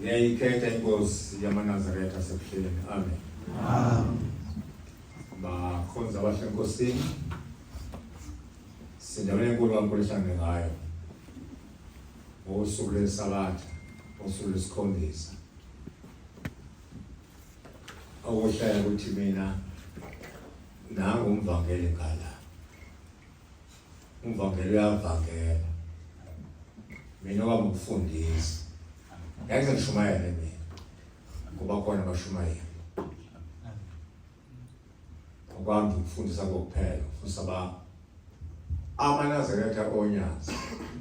ngiyayikhetha inkosi yamaNazaretha sekuhleni. Amen. Bakhonza abahle enkosini sindaweni enkulu kaNkulunkulu ehlangene ngayo ngosuku lweSabatha, ngosuku lwesikhombisa. Awuhlala ukuthi mina nangu umvangeli ngala. Umvangeli uyavangela. Mina ngumfundisi. Ngeke ngishumayele mina. Kuba khona abashumayeli. Okwami ukufundisa kokuphela, ufundisa amaNazaretha onyazi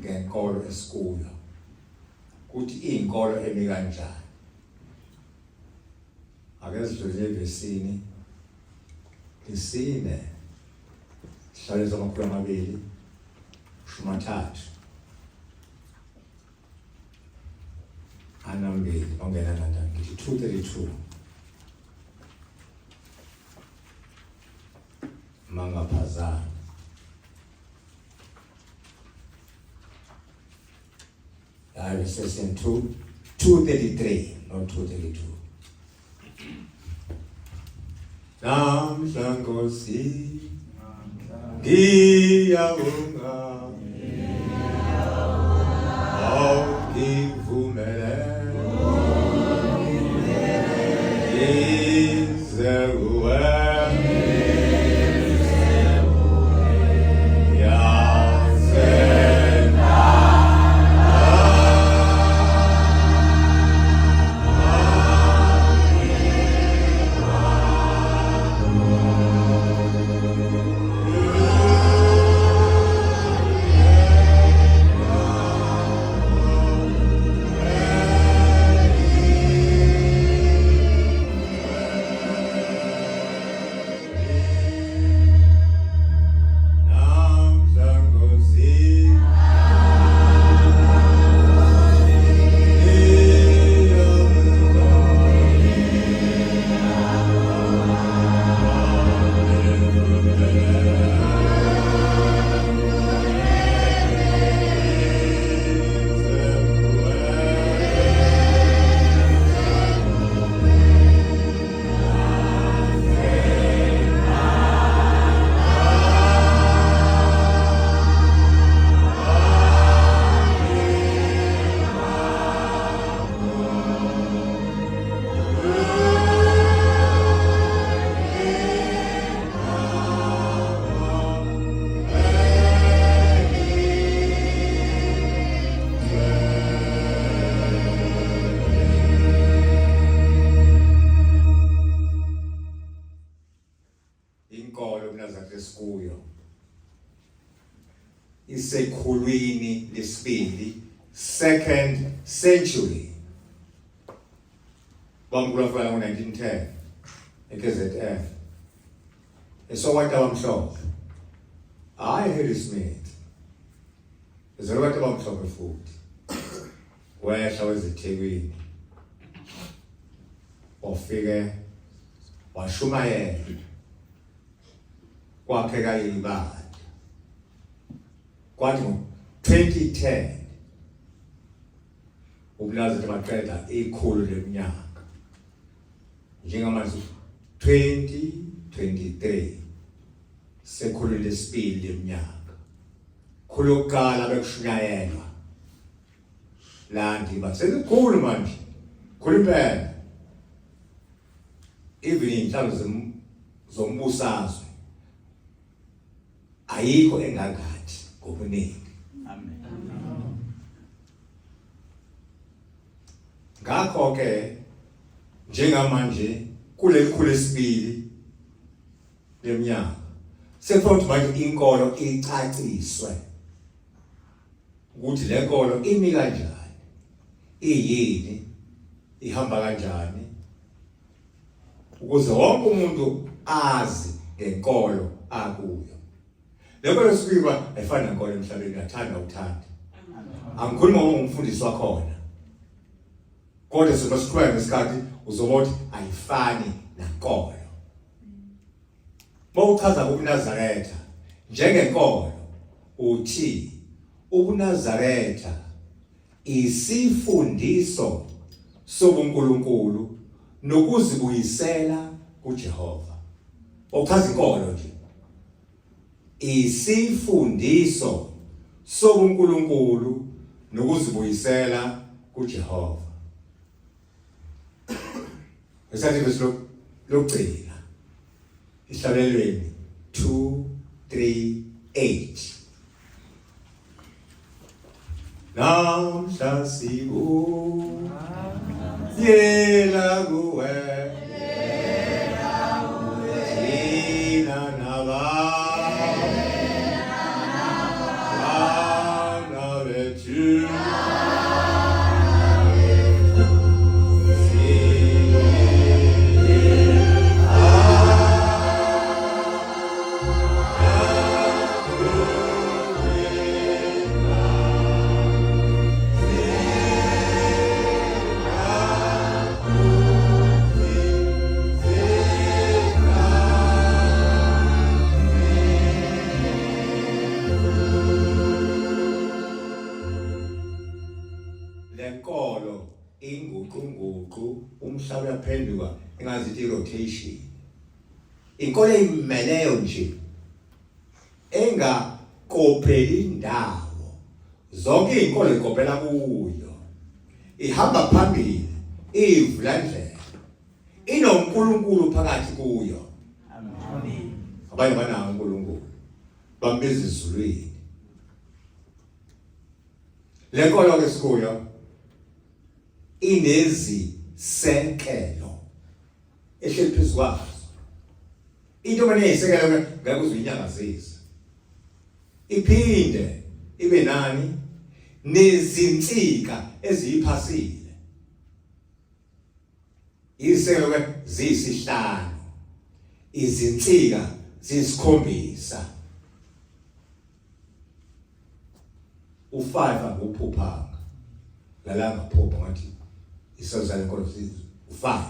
ngenkolo esikuyo. Kuthi inkolo emi kanjani. Ake sidlule evesini lisine sihlale zamakhulu amabili shumathathu anambili ongena nantani ngithi 232 mangaphazana I says in 233 not 232 Namhla Nkosi ngiyabonga awungivumele ngize kuwe isekhulwini lesibili 2nd century bamkula ngo-1910 eKZN esokwathi abamhlophe hayi Harry Smith ezokwathi abamhlophe futhi wehla wezithekwini ofike washumayela kwakheka ibala kwathi ngo-2010 ubunazi baqeda ikhulu leminyaka njengamanje 2023 sekhulu lesibili leminyaka khulu yokuqala bekushunyayelwa landi basekukhulu manje khulu impela even inhlalo zombusazwe ayikho engakathi ngobuningi. Amen. Ngakho ke njengamanje kuleli khulu lesibili leminyaka sekufanele manje inkolo icaciswe ukuthi le nkolo imi kanjani, iyini, ihamba kanjani ukuze wonke umuntu azi ngenkolo akuyo. Lekho lesibikwa efana nenkolo emhlabeni yathanda uthanda. Angikhuluma ngomfundisi wakhona. Kodwa sibasiqhubeka ngesikhathi uzobothi ayifani nenkolo. Mawuchaza ubuNazaretha njengenkolo uthi ubuNazaretha isifundiso sobuNkulunkulu nokuzibuyisela kuJehova. Ochaza inkolo nje. Isifundiso sobuNkulunkulu nokuzibuyisela kuJehova. Esathi lokugcina isihlalelweni 238. Namhla siku yela kuwe thina nabana bethu lenkolo inguqunguqu umhlaba uyaphenduka engazithi rotation. Inkolo imeleyo nje engakopheli indawo zonke inkolo ikopela kuyo, ihamba phambili, ivula ndlela, inoNkulunkulu phakathi kuyo. Amen. Abanye banawo uNkulunkulu bambiza izulwini. Lenkolo ke sikuyo inezisekelo ehleli phezu kwazo. Into manje isekelo ngeke uzinyangazise. Iphinde ibe nani nezinsika eziyiphasile. Isekelo ke ziyisihlanu. Izinsika ziyisikhombisa. U5 anguphuphanga. Lala ngaphupha ngathi isazana inkolo u5.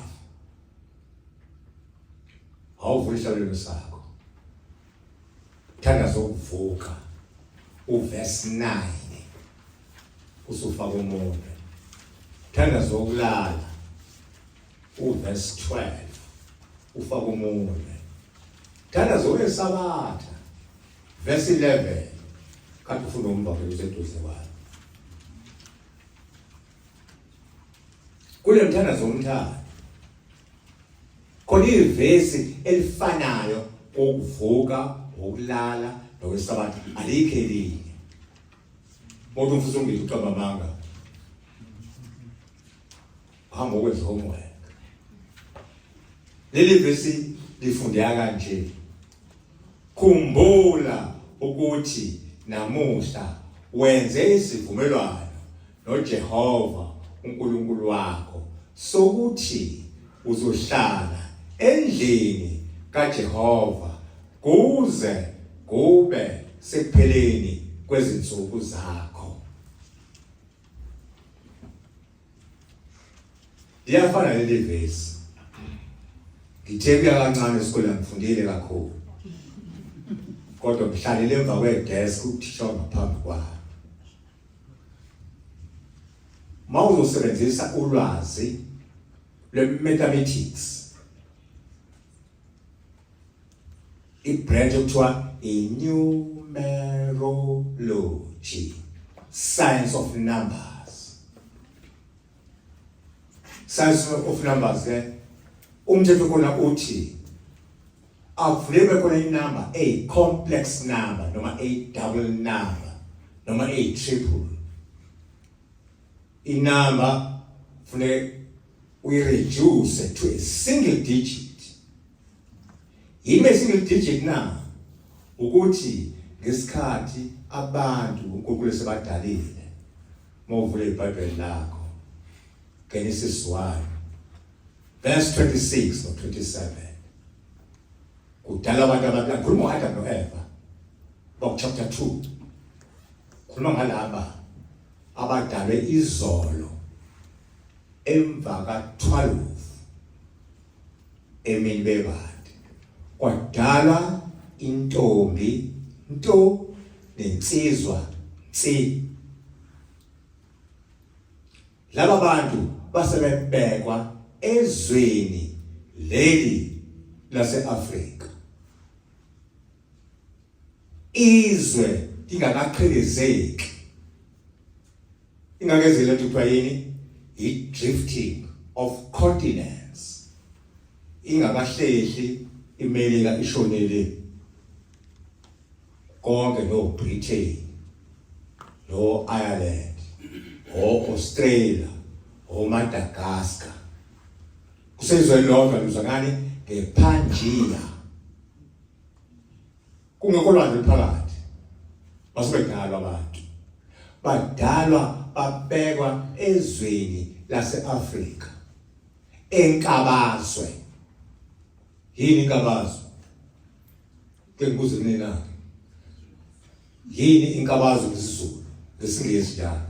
Awuvula isihlalelo sakho. Thanda zokuvuka. Uverse 9. Usufaka umoya. Thanda zokulala. Uverse 12. Ufaka umoya. Thanda yeSabatha. Verse 11. Kanti ufuna umbhalo useduze kwayo. Kule mthandazo womthando khona ivesi elifanayo ukuvuka, ukulala noweSabatha alikho elinye. Umuntu ufuna ungithi uqamba amanga. Hamba ukwenza homework. Leli vesi lifundeka kanje. Khumbula ukuthi namuhla wenze isivumelwano noJehova uNkulunkulu wakho sokuthi uzohlala endlini kaJehova kuze kube sekupheleni kwezinsuku zakho. Liyafana leli vesi. Ngithe kuya kancane esikoleni ngifundile kakhulu. Kodwa ngihlalele emva kwedesk uthisha ngaphambi kwakhe. Mawuzosebenzisa ulwazi lwe-mathematics, i-branch okuthiwa i-numerology, science of numbers. Science of numbers ke umthetho khona uthi akufuneka khona inumber a complex number noma a double number noma a triple. Inumber funeka reduce to a single digit. Yini single digit na? Ukuthi ngesikhathi abantu uNkulunkulu sebadalile. Mawuvula iBhayibheli lakho. Genesis 1 verse 26 no 27. Kudala abantu ababili khuluma ngoAdam noEva. Book chapter 2. Khuluma ngalaba abadalwe izolo emva ka-12 emini bebade. Kwadala intombi nto nensizwa nsi. laba bantu basebebhekwa ezweni leli lase-Afrika. Izwe lingakaqhelezeki. Ingakezile ukuthi yini? I-drifting of continents. Ingakahlehli iMelika ishonele konke no Britain, no Ireland, o Australia, o Madagascar. Kusezwe lodwa luzwa ngani? ngePangaea. Kungekho lwandle phakathi. Basebedalwa abantu. Badalwa babekwa ezweni lase-Afrika. Enkabazwe. Yini inkabazwe? Ke ngibuze mina. Yini inkabazwe ngesiZulu? Ngesingisi njalo.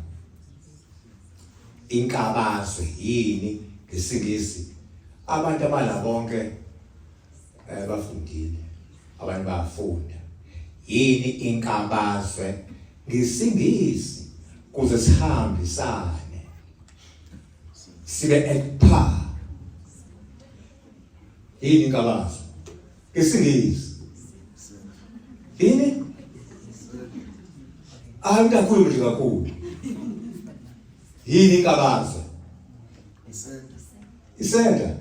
Inkabazwe yini ngesingisi? Abantu abala bonke bafundile. Abantu bayafunda. Yini inkabazwe ngesingisi kuze sihambisane sibe at par. Yini inkabazwe ngesingisi? Yini? Awudakhulu nje kakhulu. Yini inkabazwe? Isenta.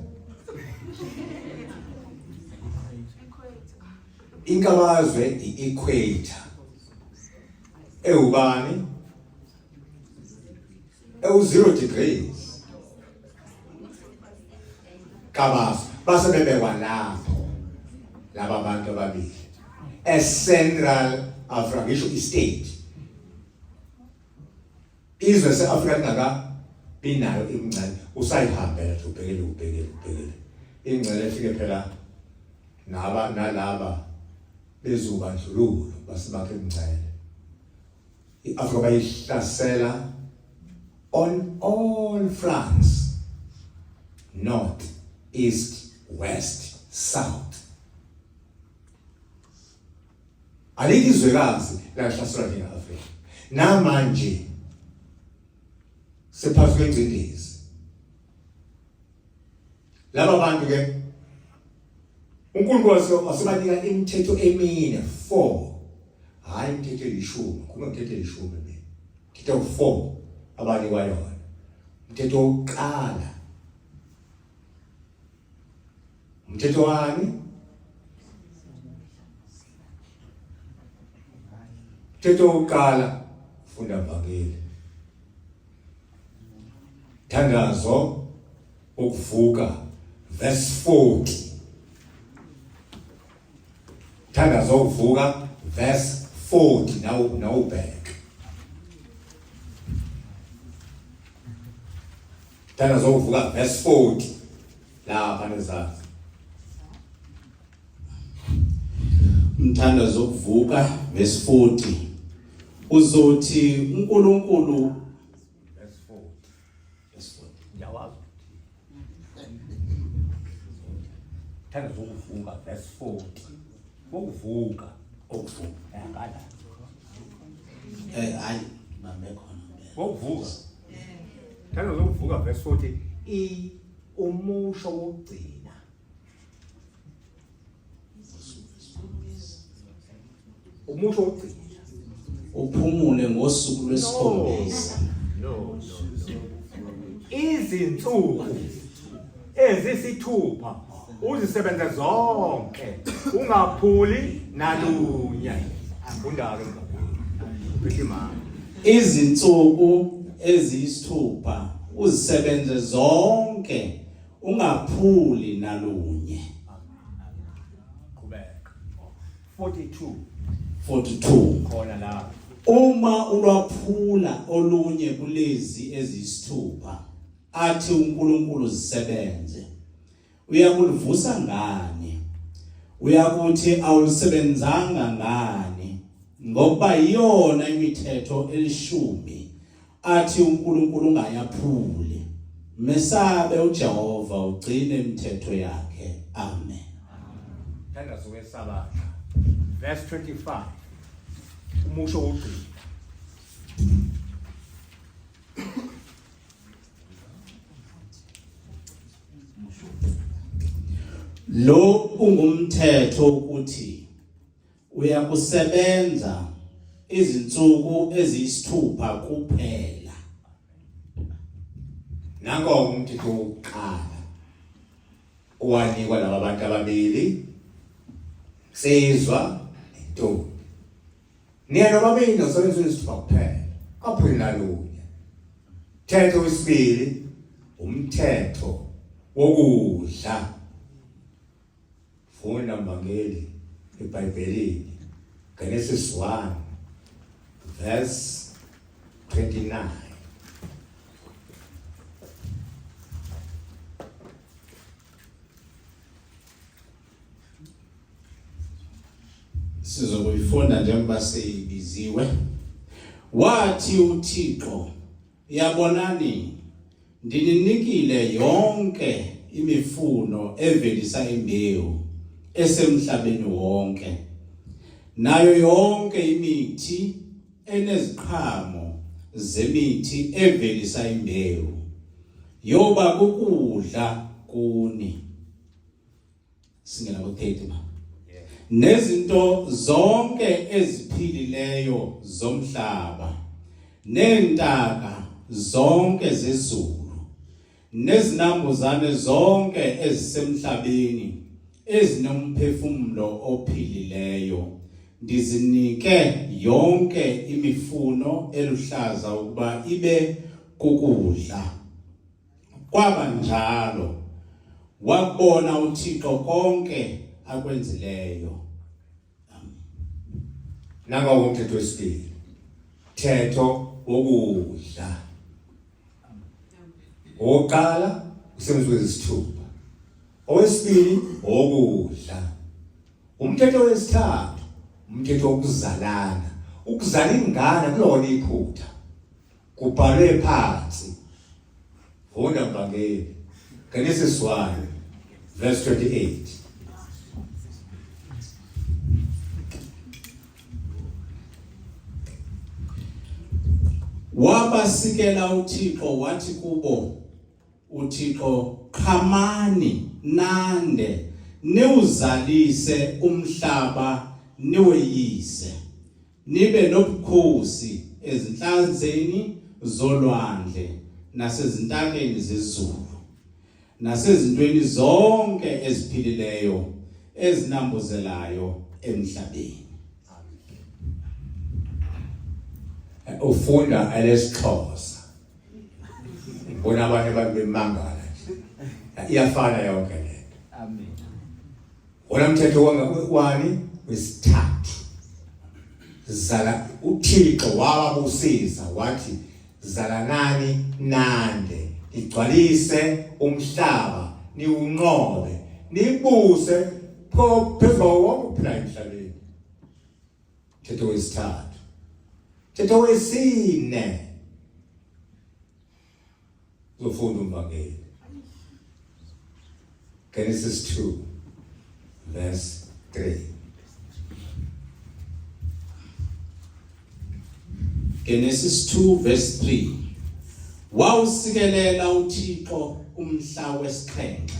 Inkabazwe i-equator. Ewubani? 0 degrees. Kabazwe basebebekwa lapho laba abantu ababili. Central Africa ngisho istate. Izwe se-Afrika lingaka binayo imncane. Usayihambela nje ubhekele. Ingcele efike phela nalaba bezubandlululo basibakhe imncele. I-Afrika bayihlasela on all fronts, north, east, west, south. Alikho izwekazi lahlaselwa nge-Afrika. Namanje sephansi kwengcindezi. Laba bantu ke uNkulunkulu asibanika imithetho emine 4. Hayi imithetho elishumi, kuma imithetho elishumi mina. Imithetho 4 abanikwa yona. Umthetho wokuqala. Umthetho wani? Umthetho wokuqala funda mbangeli. Thandazo ukuvuka verse 40. Thandazo ukuvuka verse 40 now back. Thandazo ukuvuka verse 40 lapha nezazi. Umthandazo ukuvuka verse 40 uzothi uNkulunkulu verse 40 ngiyawazi. Thandazo ukuvuka verse 40 ukuvuka yakala hayi mame khona ukuvuka. Thandazo ukuvuka verse 40 umusho wokugcina. Umusho wokugcina uphumule ngosuku lwesikhombisa. No. Izinsuku ezisithupha uzisebenze zonke ungaphuli nalunye. Undake ngaphi mama. Izinsuku eziyisithupha uzisebenze zonke ungaphuli nalunye. Qhubeka. 42 khona la. Uma ulwaphula olunye kulezi eziyisithupha athi uNkulunkulu zisebenze, uyakulivusa ngani? Uyakuthi awulisebenzanga ngani? Ngoba iyona imithetho elishumi athi uNkulunkulu ungayaphuli. Mesabe uJehova ugcine imithetho yakhe. Amen. Thandazo yeSabatha verse 25 umusho wokugcina. lo ungumthetho ukuthi uyakusebenza izinsuku eziyisithupha kuphela. Nango umthetho wokuqala owanikwa laba bantu ababili, Sezwa nentombi. Niye nobabili nosebenza izithupha kuphela. Kaphela lunye. Mthetho wesibili umthetho wokudla. Funda mbangeli eBhayibhelini Genesis 1 verse 29. Sizokuyifunda njengoba seyibiziwe. Wathi uThixo, yabonani, ndininikile yonke imifuno evelisa imbewu esemhlabeni wonke, nayo yonke imithi eneziqhamo zemithi evelisa imbewu, yoba kukudla kuni. Singena ku-30 ma. Nezinto zonke eziphilileyo zomhlaba, neentaka zonke zezulu, nezinambuzane zonke ezisemhlabeni ezinomphefumulo ophilileyo, ndizinike yonke imifuno eluhlaza ukuba ibe kukudla. Kwaba njalo, wakubona uThixo konke akwenzileyo. Nanga umthetho wesibili, mthetho wokudla. Oqala usebenza izithupha. Owesibili wokudla. Umthetho wesithathu umthetho wokuzalana. Ukuzala ingane kulona iphutha. Kubhalwe phansi. Funda mbangeli Genesis 1 verse 28. Wabasikela uThixo wathi kubo, uThixo, qhamani nande niwuzalise umhlaba niweyise, nibe nobukhosi ezinhlanzeni zolwandle nasezintakeni zezulu, nasezintweni zonke eziphilileyo ezinambuzelayo emhlabeni. Ufunda elesixhosa. Bona abantu babemangala nje. Iyafana yonke lento. Amen. Wona mthetho wani wesithathu. Zala uThixo wababusisa wathi zalanani nande, igcwalise umhlaba, niwunqobe, nibuse phezulu wonke uphila emhlabeni. Mthetho wesithathu. Mthetho wesine zofunda umbangeli Genesis 2 verse 3. Genesis 2 verse 3. Wawusikelela uThixo umhla wesixhenxe,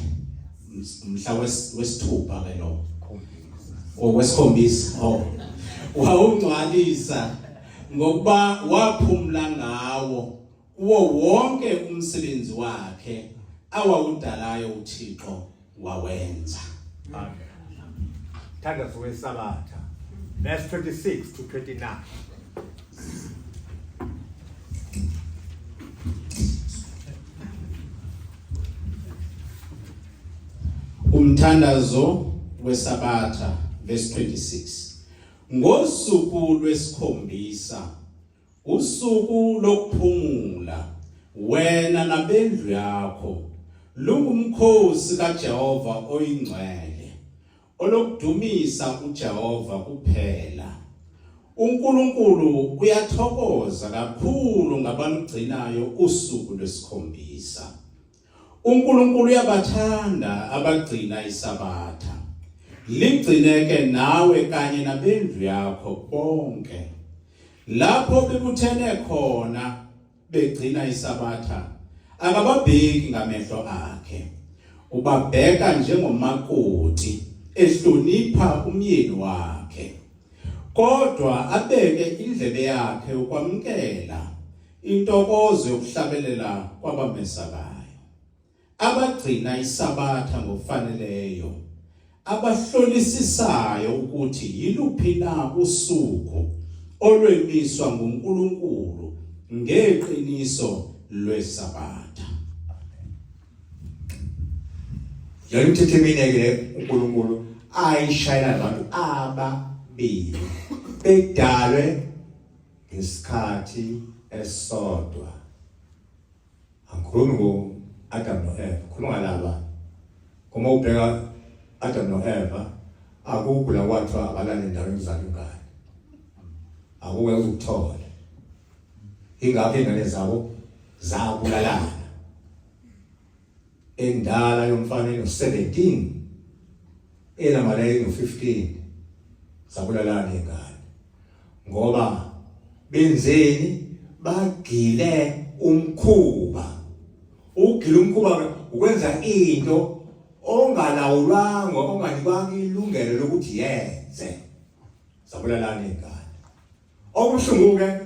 umhla wesithupha ke lo, wesikhombisa. Wawungcwalisa ngokuba waphumla ngawo kuwo wonke umsebenzi wakhe awawudalayo uThixo wawenza. Amen. Thandazo yeSabatha verse 26 to 29. Umthandazo weSabatha verse 26. Ngosuku lwesikhombisa, usuku lokuphumula, wena nabendlu yakho lungumkhosi kaJehova oyingcwele, olokudumisa uJehova kuphela. uNkulunkulu uyathokoza kakhulu ngabalugcinayo usuku lwesikhombisa. uNkulunkulu uyabathanda abagcina iSabatha. Ligcineke nawe kanye nabendlu yakho bonke. Lapho bebuthene khona begcina iSabatha, akababheki ngamehlo akhe. ubabheka njengomakoti ehlonipha umyeni wakhe, kodwa abeke indlebe yakhe ukwamkela intokozo yokuhlabelela kwabamesakayo, abagcina iSabatha ngokufaneleyo, abahlolisisisayo ukuthi yiluphi na usuku olwemiswa nguNkulunkulu ngeqiniso lweSabatha. Yalithethe mineke uNkulunkulu ayishayela abantu ababili bedalwe ngesikhathi esodwa. Angikhulumi ngo-Adam no-Eva, khuluma ngalaba. Kuma ubheka Adam no-Eva, akukho la kwathiwa abalale endaweni yokuzala ingane. Akuke ukuthola. Ingakho ingane zabo zabulalana. Endala yomfana eno-17, enamalaya eno-15, zabulalana ingane. Ngoba benzeni bagile umkhuba. Ugile umkhuba ukwenza into ongalawulwanga, onganikwanga ilungelo lokuthi yenze. Zabulalana ingane. Okubuhlungu-ke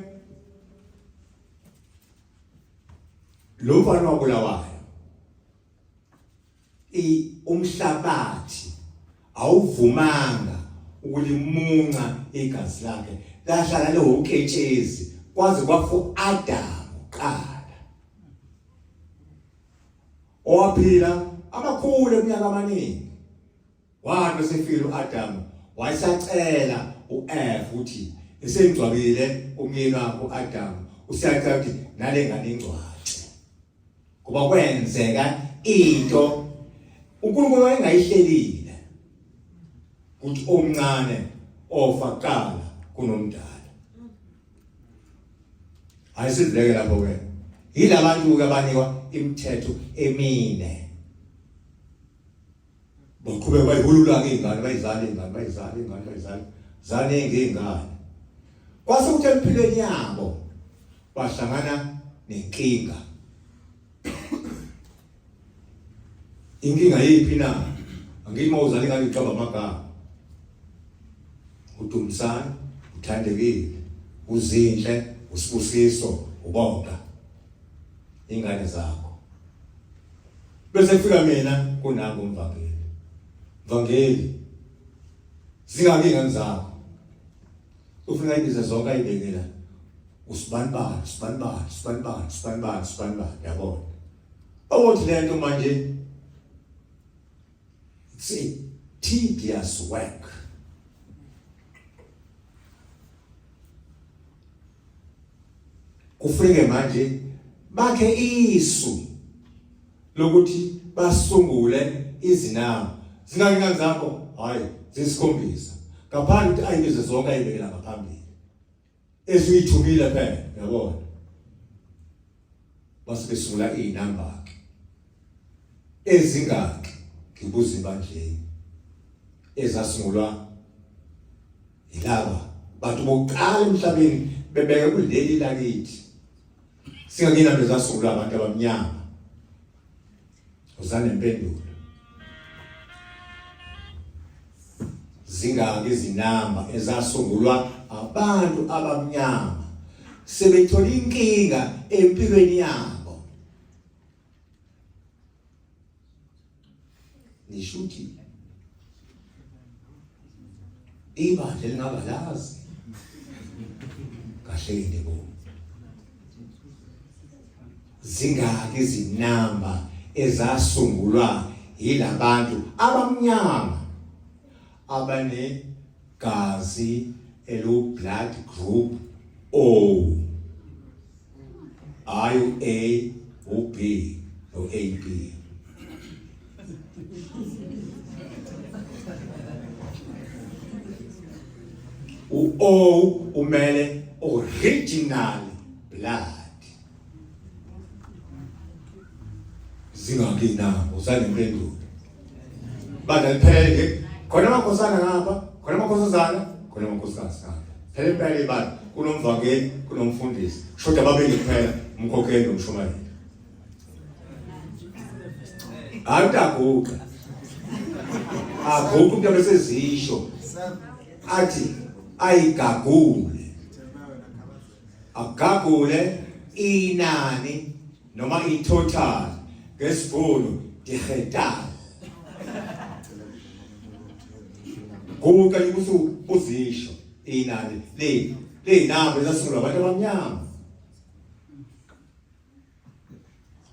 lo mfana wabulawayo, umhlabathi awuvumanga ukulimunca igazi lakhe, lahlala lewuketshezi kwaze kwafu Adam qala, owaphila amakhulu eminyaka amaningi. Wathi esefile uAdam wayesacela uEva ukuthi esengcwabile umyeni wakhe uAdam, usiyacela ukuthi nale ngane ingcwatshe, kuba kwenzeka into uNkulunkulu wayengayihlelile ukuthi omncane ofa kuqala kunomdala. Ayisidleke lapho ke. Yilabantu ke abanikwa imithetho emine. Baqhubeka bayihulula ke ingane, bayizale zaningi ingane. Kwase kuthi empilweni yabo bahlangana nenkinga. Inkinga yiphi na? Angithi mawuzale ingane icaba amagama. uDumsana, uthandekile, uzinhle, usibusiso, ubonga ingane zakho. Bese kufika mina kunango umvangeli. Mvangeli, zingaki ingane zakho? Ufuna ibize zonke ayibekela. Usibanibani, yabona. Awuthi lento manje it's a tedious work. Kufuneke manje bakhe isu lokuthi basungule izinamba. Zingaki ingane zakho? Hayi, zisikhombisa. Ngaphandle ukuthi ayibize zonke ayibekela ngaphambili. Eziyithumile phela, yabona. Base besungula izinamba ke. Ezingaki ngibuza ibandleni. Ezasungulwa ilaba bantu bokuqala emhlabeni bebeke kuleli lakithi. Singakina bezasungula abantu abamnyama. Uzane impendulo. Zingaki izinamba ezasungulwa abantu abamnyama sebethola inkinga empilweni yabo. Nishuthi ibandla lingabalazi kahle indebo. Zingaki izinamba ezasungulwa yilabantu abamnyama abane gazi blood group O, ayu A, U B, no AB. O umele original blood. Zingaki na usale impendulo. Badaliphele khona amakhosana ngapha, khona amakhosazana, khona amakhosikazi ngapha. Phela impela ibani kunomvangeli, kunomfundisi. Shoda babili kuphela umkhokheli nomshumayeli. Awutaguqa. Aguqa umuntu abesezisho. Athi ayigagule. Agagule inani noma itotal ngesibhunu digital. Guqa ukusu uzisho inani le namba ezasungulwa abantu abamnyama.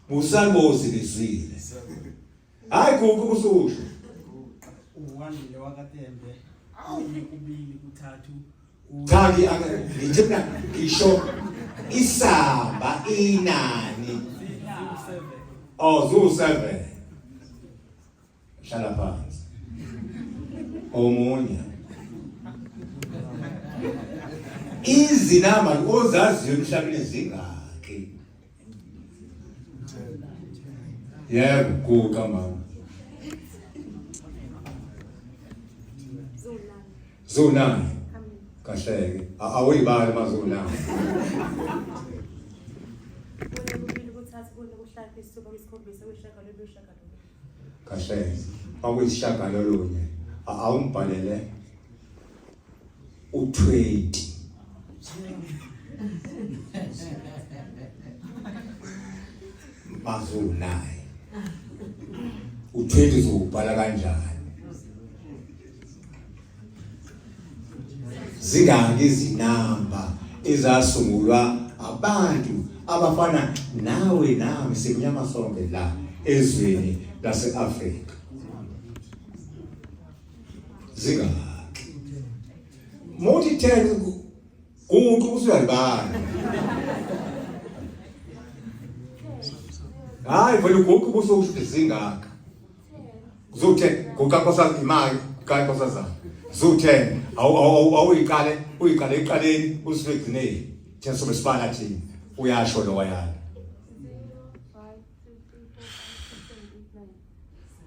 Musalmozi lizwile. Hayi guqa ukususho. Uwandile wakaTembe. Kubili kuthathu. Kanti ngithina ngisho isamba inani. Oh, zu 7. Shala phansi. Omunye. Izinamba ozaziyo emhlabeni zingaki? Yebo, guqa mama. Zonani. Kahleke. Awuyibali mazonani. Kahleke. Awuyishaka lolunye. Awumbhalele u20. Mazonani. U20 uzobhala kanjani? Zingaki izinamba ezasungulwa abantu abafana nawe nami simnyama sonke la ezweni lase-Afrika. Zingaki? Mothi 10 kuqhu usuyalibala. Hayi vele uguqu busho zingaka. Uzothe ngokakosa imali kakosa za. Zo10 awuyiqale eqaleni usifekugcineni. Thina sobe sibala thina. Uyasho lo wayana.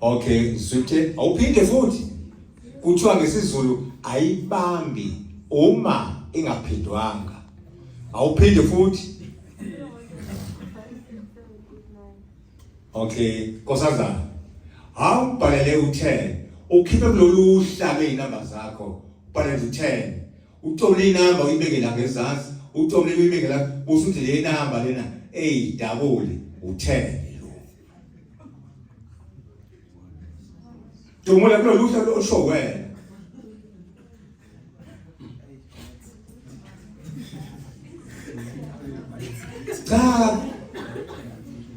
Okay, zwithe awuphinde futhi. Kuthiwa ngesizulu ayibambi uma ingaphindwanga. Awuphinde futhi. Okay, nkosazana. Awubhalele u10. Ukhiphe kulolu hlaka izinamba zakho. Ubhalele u10. Uthole inamba uyibeke la ngezansi. Uthole uyibeke la usuthi le namba lena double u10. Dumula kulolu hlaka osho wena. Cha.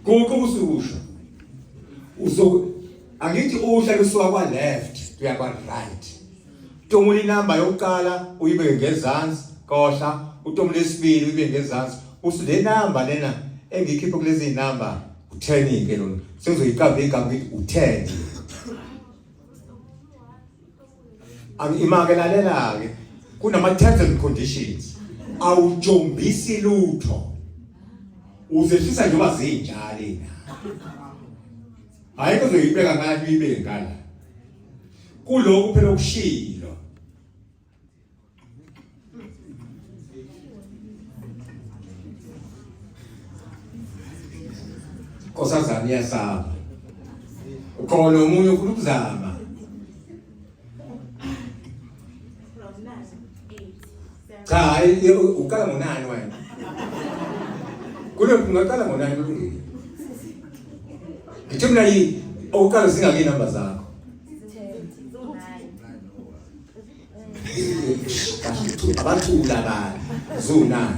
Kukusho. Angithi uhla kusuka kwa left kuya kwa right. Utomula inamba yokuqala uyibeke ngezansi, kohla, utomula isibili uyibeke ngezansi. Usule namba lena engikhiphe kulezi inamba u10 ke lona. Sengizoyiqamba igama ngithi u10. Angimangelalela ke kunama terms and conditions. Awujombisi lutho. Uzehlisa njengoba zinjalo na. Hayi kuzoyibeka ngani uyibeke ngala. Kuloko phela ukushilo. Nkosazana iyasaba. Ukhona umunye ufuna ukuzama. Cha, uqala ngo9 wena. Kule ungaqala ngo9 kulungile. Ngithi mina uqala zingaki inamba zakho? Abathula bani? Zo9.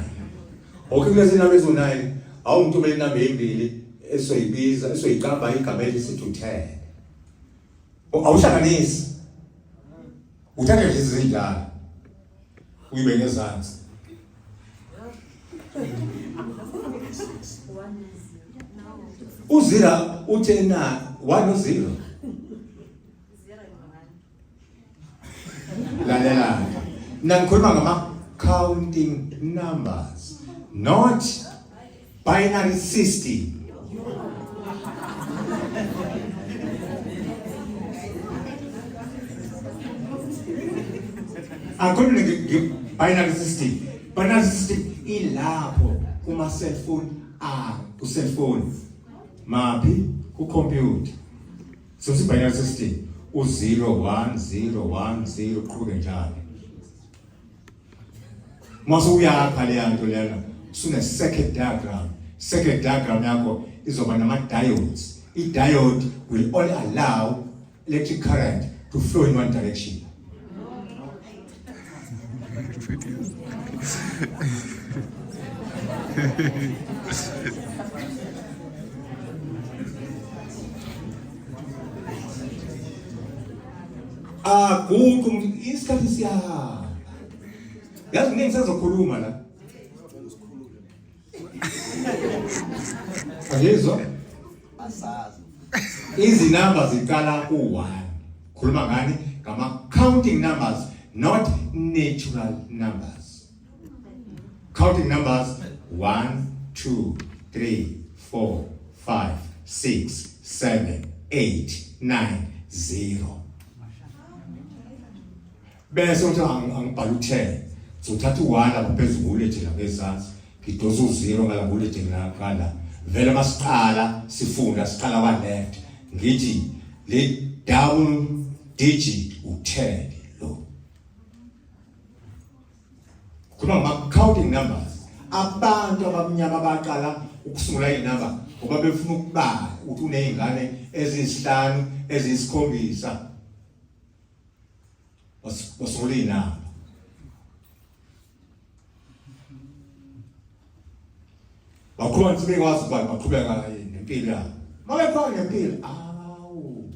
Okay kulezi inamba ezo9, awumuntu bele inamba ezimbili esoyibiza, esoyiqamba igama elisithi u10. Awuhlanganisi. Uthathe lezi zinjalo. Uyibeke ngezansi. Uzira uthena 1 0. Lalela. Nangikhuluma ngama counting numbers, not binary system. According to binary system. Binary system ilapho kuma cellphone ku cellphone. Mapi ku computer. So binary system u0 1 0 1 0 qhubeke njalo. Mase uyakha le yanto lena sune circuit diagram. Circuit diagram yakho izoba nama diodes. I-diode will only allow electric current to flow in one direction. Kuqhu isikhathi siyahamba. Yazi ngeke ngisazokhuluma la. Ayizwa? Asazi. Izinamba ziqala ku1. Khuluma ngani? Ngama counting numbers, not natural numbers. Counting numbers 1 2 3 4 5 6 7 8 9 0. Bese uthi angibhala u10 uzothatha u1 lapha phezulu ulethe la ngezansi ngidosa u0 ngala ulethe ngala vele masiqala sifunda siqala kwa left ngithi le double digit u10 lo kuma ma counting numbers abantu abamnyama baqala ukusungula inamba ngoba befuna ukubala ukuthi unezingane eziyisihlanu eziyisikhombisa wasungula inamba. Bakhona sibekwazi ukuthi baqhubeka nempilo yabo. Mabekhona nempilo, awu.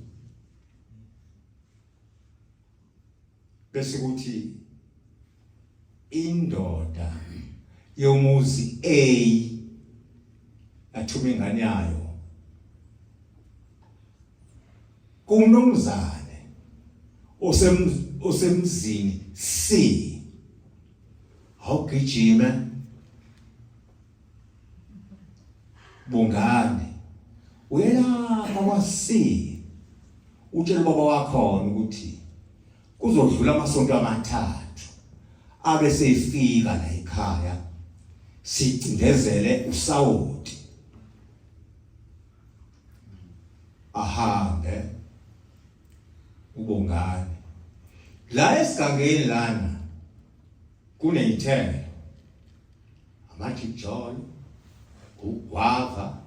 Bese kuthi indoda yomuzi A yathuma ingane yayo kumnomzane osemzini C. Awugijima bungane uyelapha kwasi utshela baba wakho ukuthi kuzodlula amasonto amathathu abe seyifika la ekhaya sicindezele usawoti ahambe ubongane la esigangeni lana kuneyithelo amajijolo ugwava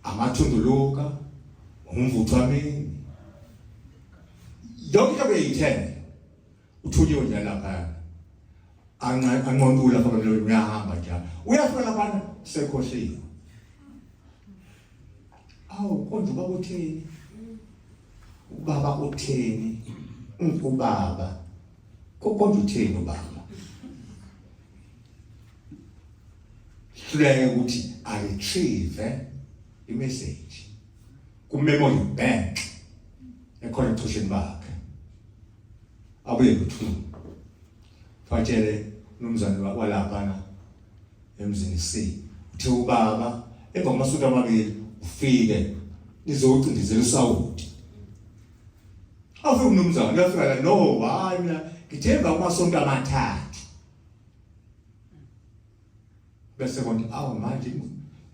amathunduluka umvuthwameni yonke beyithelo uthunyiwe njalo lapha anqontula lapha lo uyahamba njalo uyafika lapha sekhohliwe awu konje ubaba utheni ubaba utheni ubaba konje utheni ubaba hluleke ukuthi I retrieve i-message ku-memory bank ekhona ecosheni bakhe abuye ngithume fatshele nomzane walaphana emzini C uthi ubaba emva kwamasonto amabili ufike nizocindezela usawoti afike umnumzane uyafika la no hayi mina ngithemba kwamasonto amathathu bese konke awu manje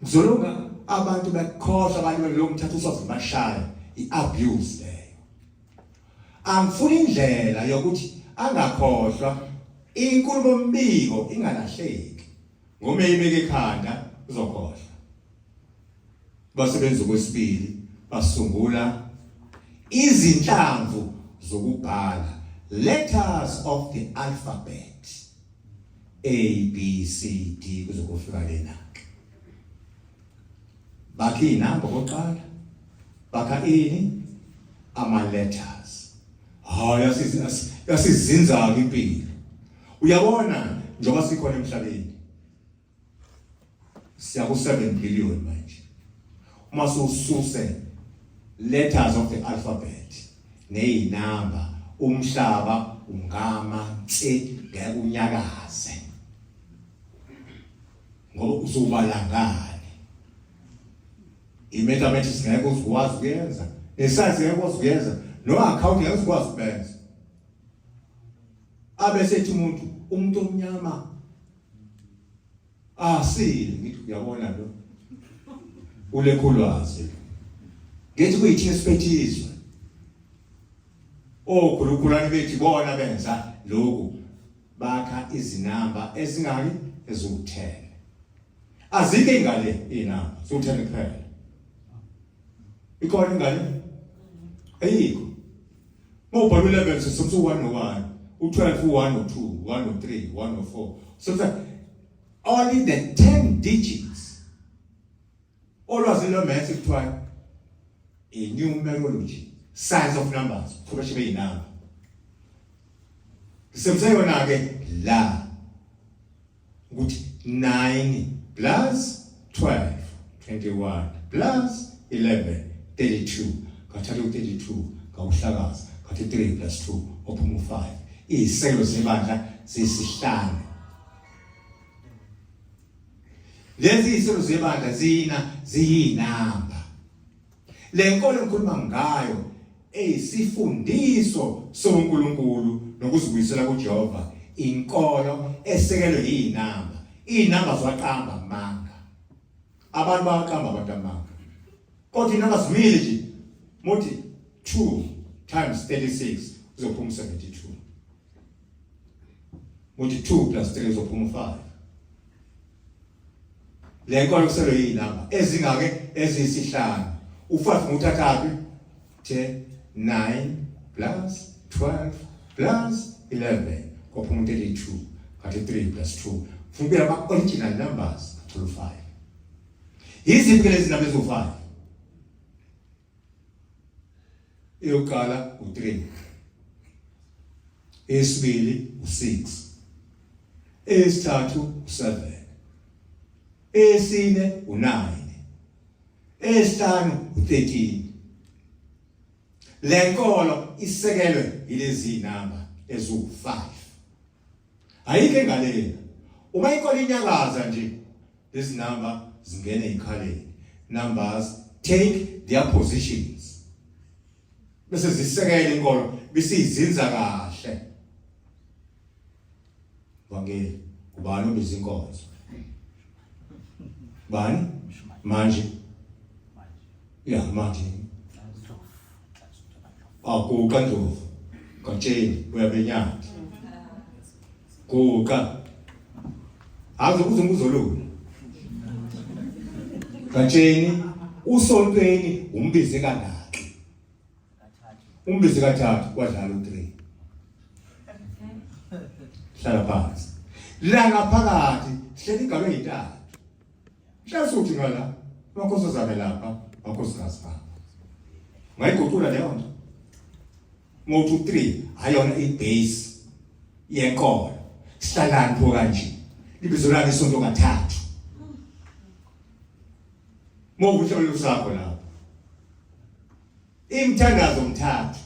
ngizolunga abantu bakhohlwa abanye lo mthatha uswazi mashaya iabuse leyo angifuni indlela yokuthi angakhohlwa inkulumo mbiko ingalahleki ngome imeke ekhanda uzokhohlwa basebenza kwesibili basungula izinhlamvu zokubhala letters of the alphabet A B C D kuze kufika lena bakhe inamba oqala bakha ini ama letters yasizinza impilo uyabona njengoba sikhona emhlabeni siya ku 7 billion manje uma ususe letters of the alphabet neyinamba umhlaba ungama tse ngekunyakaze ngoba uzobala ngani i-mathematics ngeke uzikwazi ukuyenza nescience ngeke ukwazi ukuyenza no account ngeke uzikwazi ukuyenza abesethi umuntu omnyama asile ngithi uyabona lo ulekhulwazi ngethi kuyithini siphethiswe okhulukhulani bethi bona benza lokhu bakha izinamba ezingaki ezu10 azike ingale inamba zo10 kuphela ikhona ingane ayikho mawubhala 11 sesomso 1 no1 u12 1 no2 1 no3 1 no4 so that only the 10 digits olwazi lo math kuthiwa numerology science of numbers kuba shibe inamba semsayona ke la ukuthi 9 plus 12 21 plus 11 32 kathatha u32 kawuhlakaza kathi 3 plus 2 ophuma u5 iziselo zebandla zisihlanu lezi iziselo zebandla ziyinamba lenkolo engikhuluma ngayo eyisifundiso soNkulunkulu nokuzibuyisela kuJehova inkolo esekelwe yinamba inamba zwaqamba amanga abantu baqamba abantu amanga kodwa inamba zimile nje muthi 2 times 36 uzophuma 72 muthi 2 plus 3 uzophuma 5 le nkolo kuselwe yinamba ezingake eziyisihlanu u5 nguthathapi 10 9 plus 12 plus 11 kophuma 32 kathi 3 plus 2 funa ama original numbers to 5 iziphi lezi zinamba ezo5 eyoqala u3 esibili u6 esithathu u7 esine u9 esihlanu u13 lenkolo isekelwe ilezi namba ezu5 ayike ngalela uma inkolo inyakaza nje lezi namba zingene ikhaleni numbers take their positions bese zisekele inkolo bese izinza kahle wangeli ubani obiza inkonzo bani manje ya manje akukandovu kantsheni uyabenyati kuka uzolula kantsheni usontweni umbize kangaki umbize kathathu kwadlala u3 hlala phansi la ngaphakathi hleli igaba ezintathu hlasuthi ngala amakhosi zame lapha amakhosi ngayigoqula leyo nto motu 3 ayona ibase yenkolo sihlalani pho kanje libizo lami isonto kathathu mawukuhlala usakho lapho imthandazo umthathu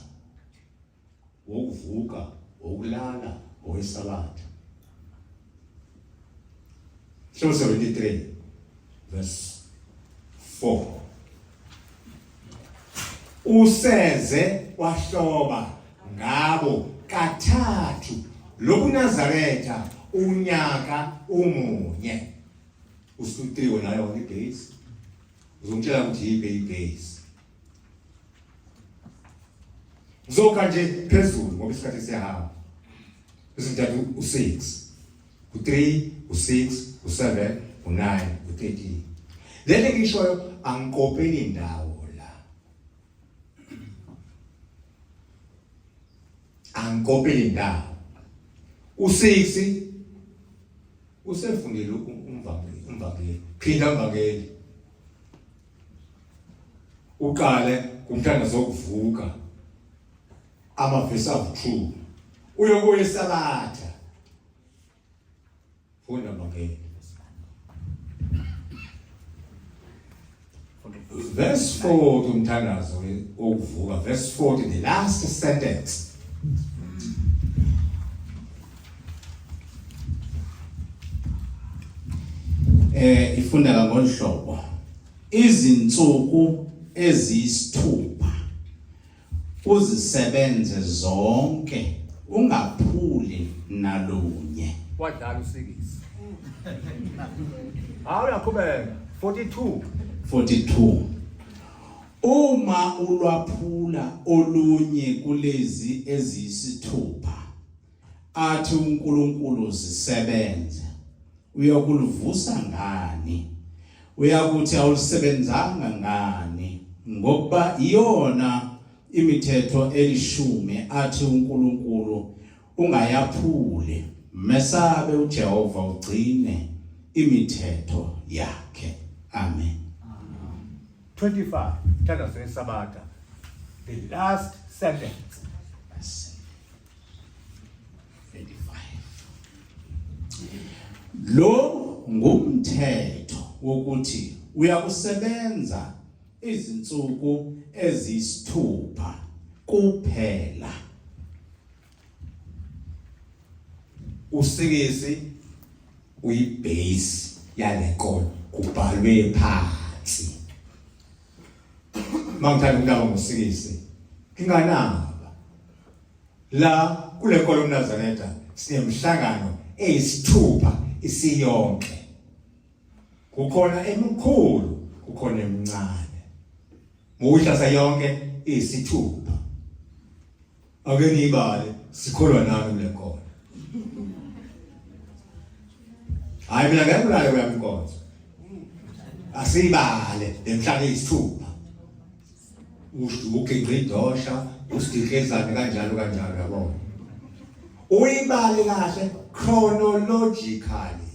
wokuvuka wokulala owesabatha Psalm 73 verse 4 useze wahloba ngabo kathathu lokuNazaretha unyaka umunye usutriwe nayo ibase uzongitshela ukuthi ibase ngizokha nje phezulu ngoba isikhathi siyahamba izintathu u6 u3 u6 u7 u9 u13 leli ngishoyo angikopeli indawo la angikopeli indawo u6 usefundile umvangeli phinda umvangeli uqale kumthandazo wokuvuka amavesi awu2 uyokuya yeSabatha funda umvangeli verse 4 kumthandazo wokuvuka verse 4 the last sentence ifunda ngolhlobo izinsuku eziyisithupha uzisebenze zonke ungaphuli nalunye wadlala usikisi uyaqhubeka 42 42 Uma ulwaphula olunye kulezi eziyisithupha athi uNkulunkulu zisebenze, uyakuluvusa ngani? Uyakuthi awulisebenzanga ngani? Ngokuba iyona imithetho elishumi athi uNkulunkulu ungayaphuli, mesabe uJehova ugcine imithetho yakhe. Amen. 25. Tell us yeSabatha. The last sentence. 25. Lo ngumthetho wokuthi uyakusebenza izinsuku eziyisithupha kuphela. Usikisi uyibase yalenkolo kubhalwe phansi. Mangithanda ukudaba ngosikisi. Kinganaba. La kule nkolo uNazaretha sinemhlangano eyisithupha isiyonke. Kukhona emkhulu, kukhona emncane. Ngokuhlasa yonke isithupha. Ake nibale sikholwa nani kule nkolo. Hayi mina ngeke ngilale kuyamkonzo. Asibale lemhlanje isithupha. Usuke ngidosha, usidikezana kanjalo yabo. Uyibale kahle chronologically.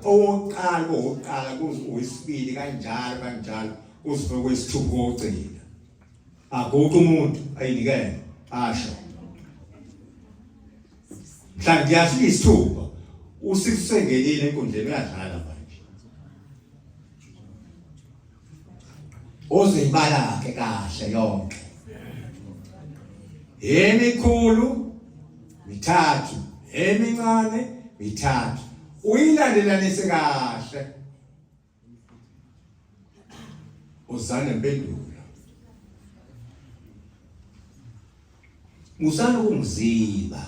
Oqala kuyisibili kanjalo uzifike kwesithupha ogcina. Akukho umuntu ayinikele asho. Mhlawumbe ngiyasho isithupha. Usisengelile enkundleni uyadlala manje. Ozibala ke kahle yonke. Emikhulu mithathu, emincane mithathu. Uyilandelanise kahle. Uzane impendulo. Musana kumziba.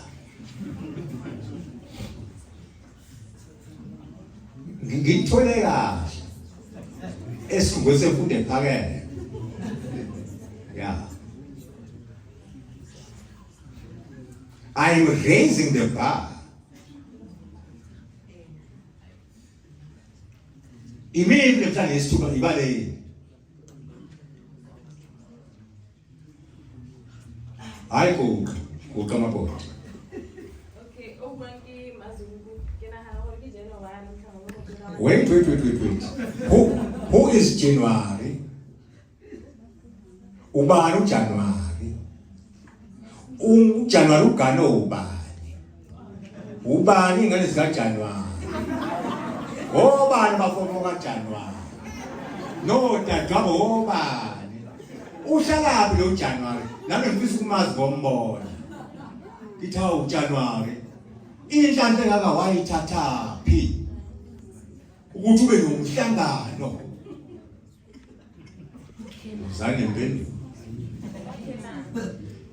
Ngithole kahle. Esifundwe semfundo ephakeme. Yeah. I am raising the bar. Immediately mhlanje isithuba ibale. Hayi kuqama bodi. Okay, obwanki mazungu kena hawo January mhlanga. Wait. Who is January? Ubani uJanuary? UJanuary ugano ubani? Ubani ingane zika January? Obani bafomo kaJanuary? No dadwabo obani? Uhlala lo January. Nami ngifisa ukumazi ngombona. Ithawa uJanuary. Inhlanhla engaka wayithatha phi? Ukuthi ube nomhlangano. Uzane impendulo.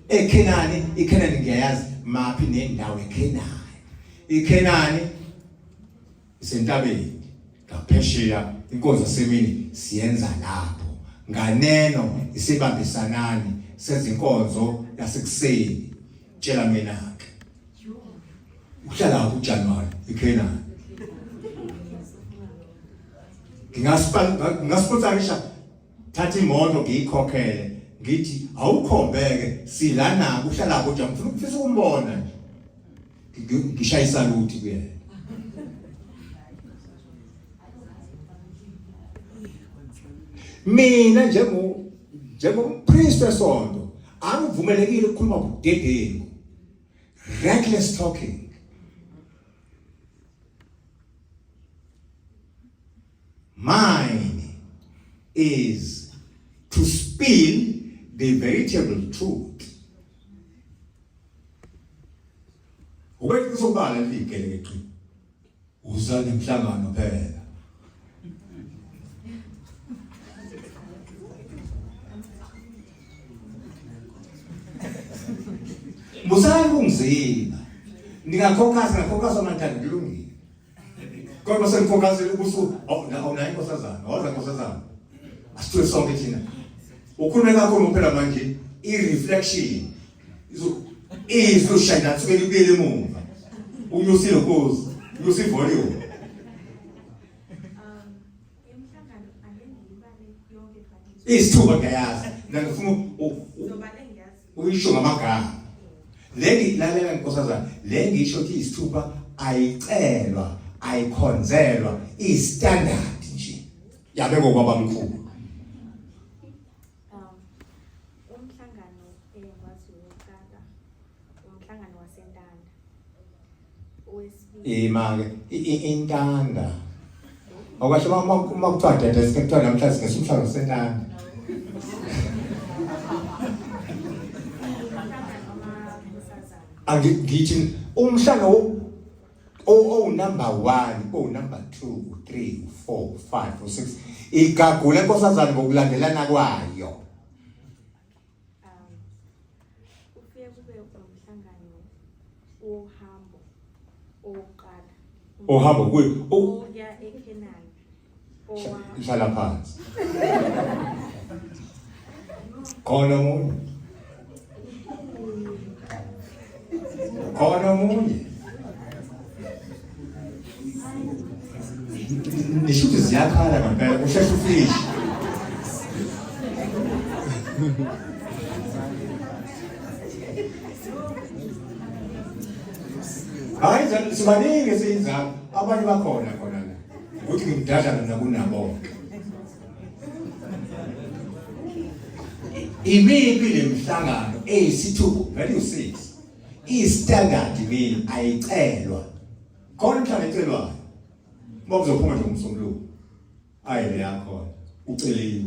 iKenani ngiyazi maphi nendawo eKenani. iKenani isentabeni ngaphesheya inkonzo semini siyenza lapho. Nganeno isibambisanani sezinkonzo yasekuseni. Tshela mina ke. Uhlala uJanuary iKenani. Ngingasipotsanisha thatha imoto ngiyikhokhele ngithi awukhombeke silana uhlala kodwa ngifisa ukumbona nje ngishayisa luthi kuyena. Mina njengompriest wesonto angivumelekile ukukhuluma ubudedengu, reckless talking. Mine is to spill the veritable truth. Ukwethu kusobala ligele ke. Uzane emhlangano phela. Musani kungiziba. Ngingakhokhasa manje ngilungile. Kodwa sengifokhasile ubusuku awunayo inkosazana, waza inkosazana. Asithuwe sonke thina. ukhulume kakhulu phela manje i-reflection izoshayina kusukela ibuyele emuva unyusile ukuze unyusa ivolume Imhlangano angengiyibale yonke but isithuba ngiyayazi ngifuna zobale ngiyazi. uyisho ngamagama le lalela nkosazana le ngisho ukuthi isithuba ayicelwa ayikhonzelwa istandard nje yabekwa kwabamkhulu Umhlangano engikwaziyo wokuqala umhlangano wasentanda. Owesibili imake intanda awasho uma kuthiwa dada sikuthiwa namhlanje ngesimhlangano sentanda angithi umhlangano number 1 number 2 3 4 5 6 igagule nkosazana ngokulandelana kwayo ufike kube umhlangano wohambo owokuqala. ohambo kuye Oya eKenani. hlala phansi khona munye nishuthi ziyakhala ngempela usheshe ufishi hayi sibaningi siyizabo abanye bakhona khona la ukuthi ngimdadla nakunabo imiphi lemhlangano eyisithupha value 6 istandard mini ayicelwa khona mhlawumbe ecelwayo uma kuzophuma nje umsombuluko ayile yakho uceliwe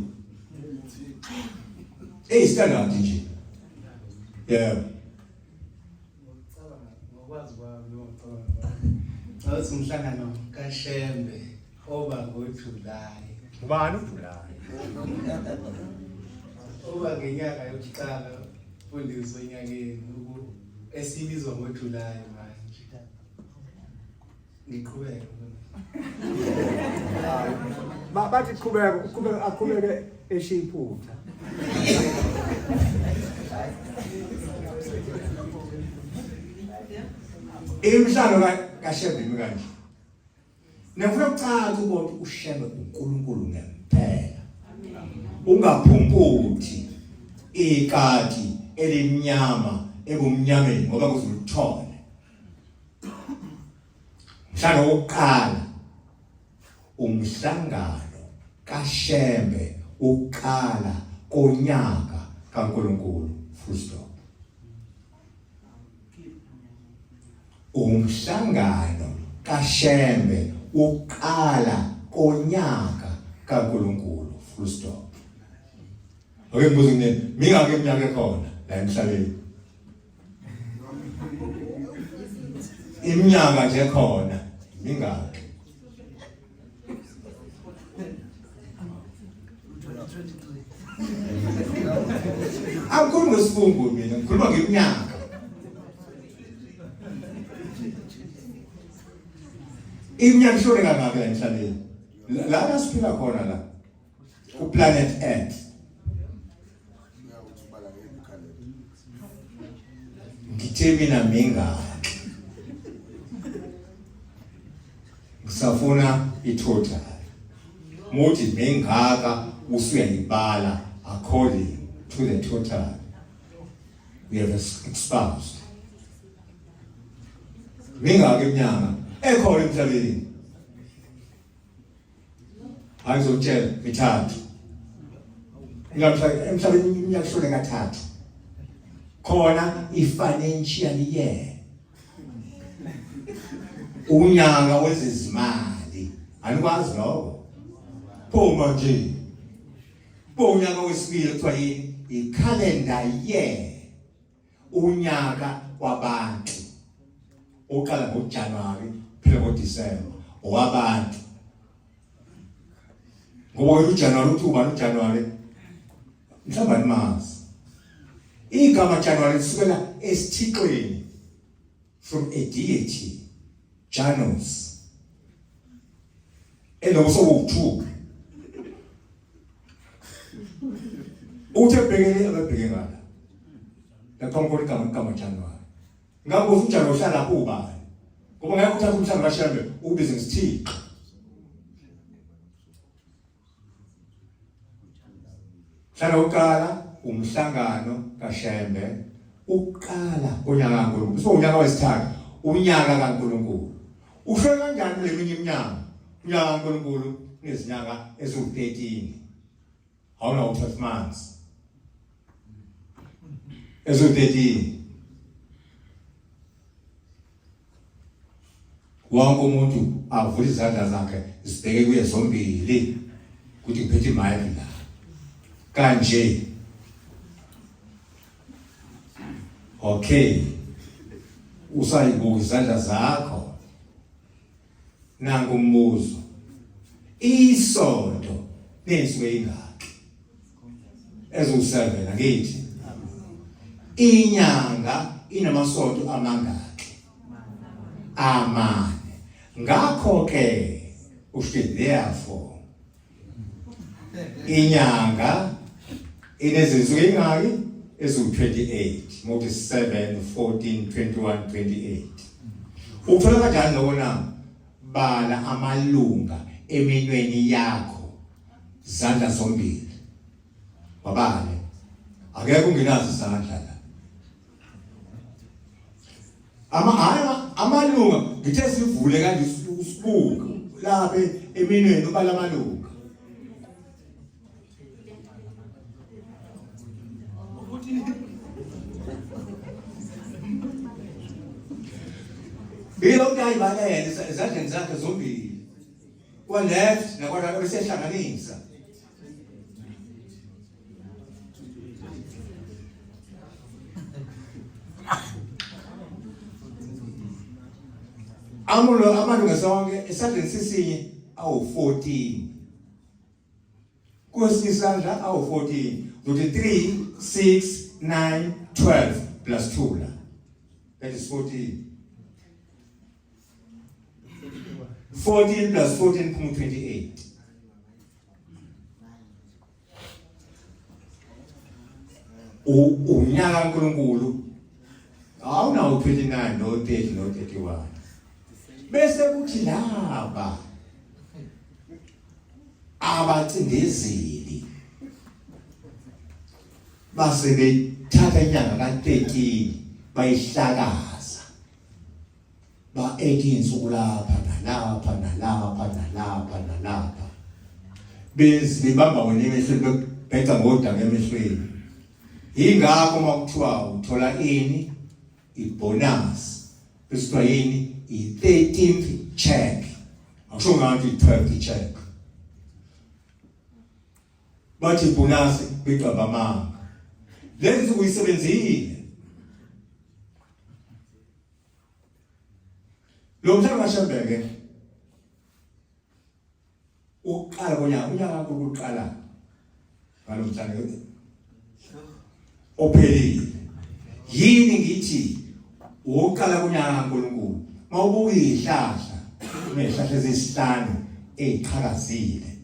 standard nje yebo ngokwazi kwami ngicabanga umhlangano kaShembe oba ngoJulayi. ubani uJulayi Oba ngenyanga yokuqala mfundiso enyakeni esibizwa ngoJulayi manje. Ngiqhubeka. bathi qhubeke eshiphutha imhlalo kaShembe manje nefuna ukuchaza ukuthi uShembe uNkulunkulu ngempela ungaphumputhi ikati elimnyama ebumnyameni ngoba kuzuluthole mhlalo wokuqala umhlangano kaShembe uqala konyaka kaNkulunkulu full stop umhlangano kaShembe uqala konyaka kaNkulunkulu full stop ake ngibuze ngene mingake iminyaka ekhona la emhlabeni iminyaka nje khona mingake akukhuluma ngesifungo mina ngikhuluma ngeminyaka iminyaka ishone kangaka la emhlabeni la siphila khona la ku planet Earth ngithe mina mingaki ngisafuna itotal muthi mingaka usuyayibala according to the total we have espoused mingaki iminyaka ekhona emhlabeni ayizotshela mithathu emhlabeni iminyaka ishone kathathu khona i-financial year unyaka wezezimali anikwazi lokho phuma nje unyaka wesibili kuthiwa yini i-calendar year unyaka wabantu uqala ngoJanuary phela ngoDisemba owabantu ngoba uJanuary uthi ubani uJanuary mhlawumbe mazi igama January lisukela esithixweni from a deity Janus elokuso ukuthuka Uthi ebhekene ababheke ngala. Lakhona igama January. Ngakho uJanuary uhlala kuba. Ngoba ngeke uthathe umhlanga kaShembe ubize ngesithixo. Hlala uqala umhlangano kaShembe uqala unyaka kaNkulunkulu. So unyaka wesithathu unyaka kaNkulunkulu. Uhlele kanjani leminye iminyaka? Unyaka kaNkulunkulu nezinyaka eziwu13. Awuna 12 months. Eziwu13. Wonke umuntu avule izandla zakhe zibheke kuye zombili ukuthi ngiphethe imali la. Kanje. Okay. Usayibuka izandla zakho. Nangu umbuzo. Isonto lenziwe ingaki? Ezu7 ngakithi. Inyanga inamasonto amangaki? Amane. Ngakho ke usho therefore inyanga inezinsuku ingaki? Ezu28. Mothi 7, 14, 21, 28. Uthola kanjani lokho na? Bala amalunga eminweni yakho zandla zombili. Babale. Akekho ungenazo izandla la. Amalunga ngithe sivule kanje usibuka lapha eminweni ubala amalunga. Bilo kayibale izandla zakhe zombili. Kwa left na kwa right besehlanganisa. Amalunga sonke esandleni sisinye awu14. Kwesinye isandla awu14. Uthi 3, 6, 9, 12 plus 2 la. That is 14. 14 plus 14 kuma 28. Unyaka kaNkulunkulu awunawo 29 no 30 no 31. Bese kuthi laba abatsindezeli base bethatha inyanga ka13 bayihlakaza ba 18 insuku lapha nalapha bezibamba wena emehlweni bebheca ngodanga emehlweni. Ingakho makuthiwa uthola ini ibonus besithiwa yini i13th check akusho ngathi i12th check bathi ibonus bigaba manga lenzi kuyisebenzile lo mhlanga kaShembe uqala unyaka wokuqala ngalomhlanga ophelile yini ngithi uqala kunyaka kaNkulunkulu mawubuka izihlahla kunezihlahla ezisihlanu eziqhakazile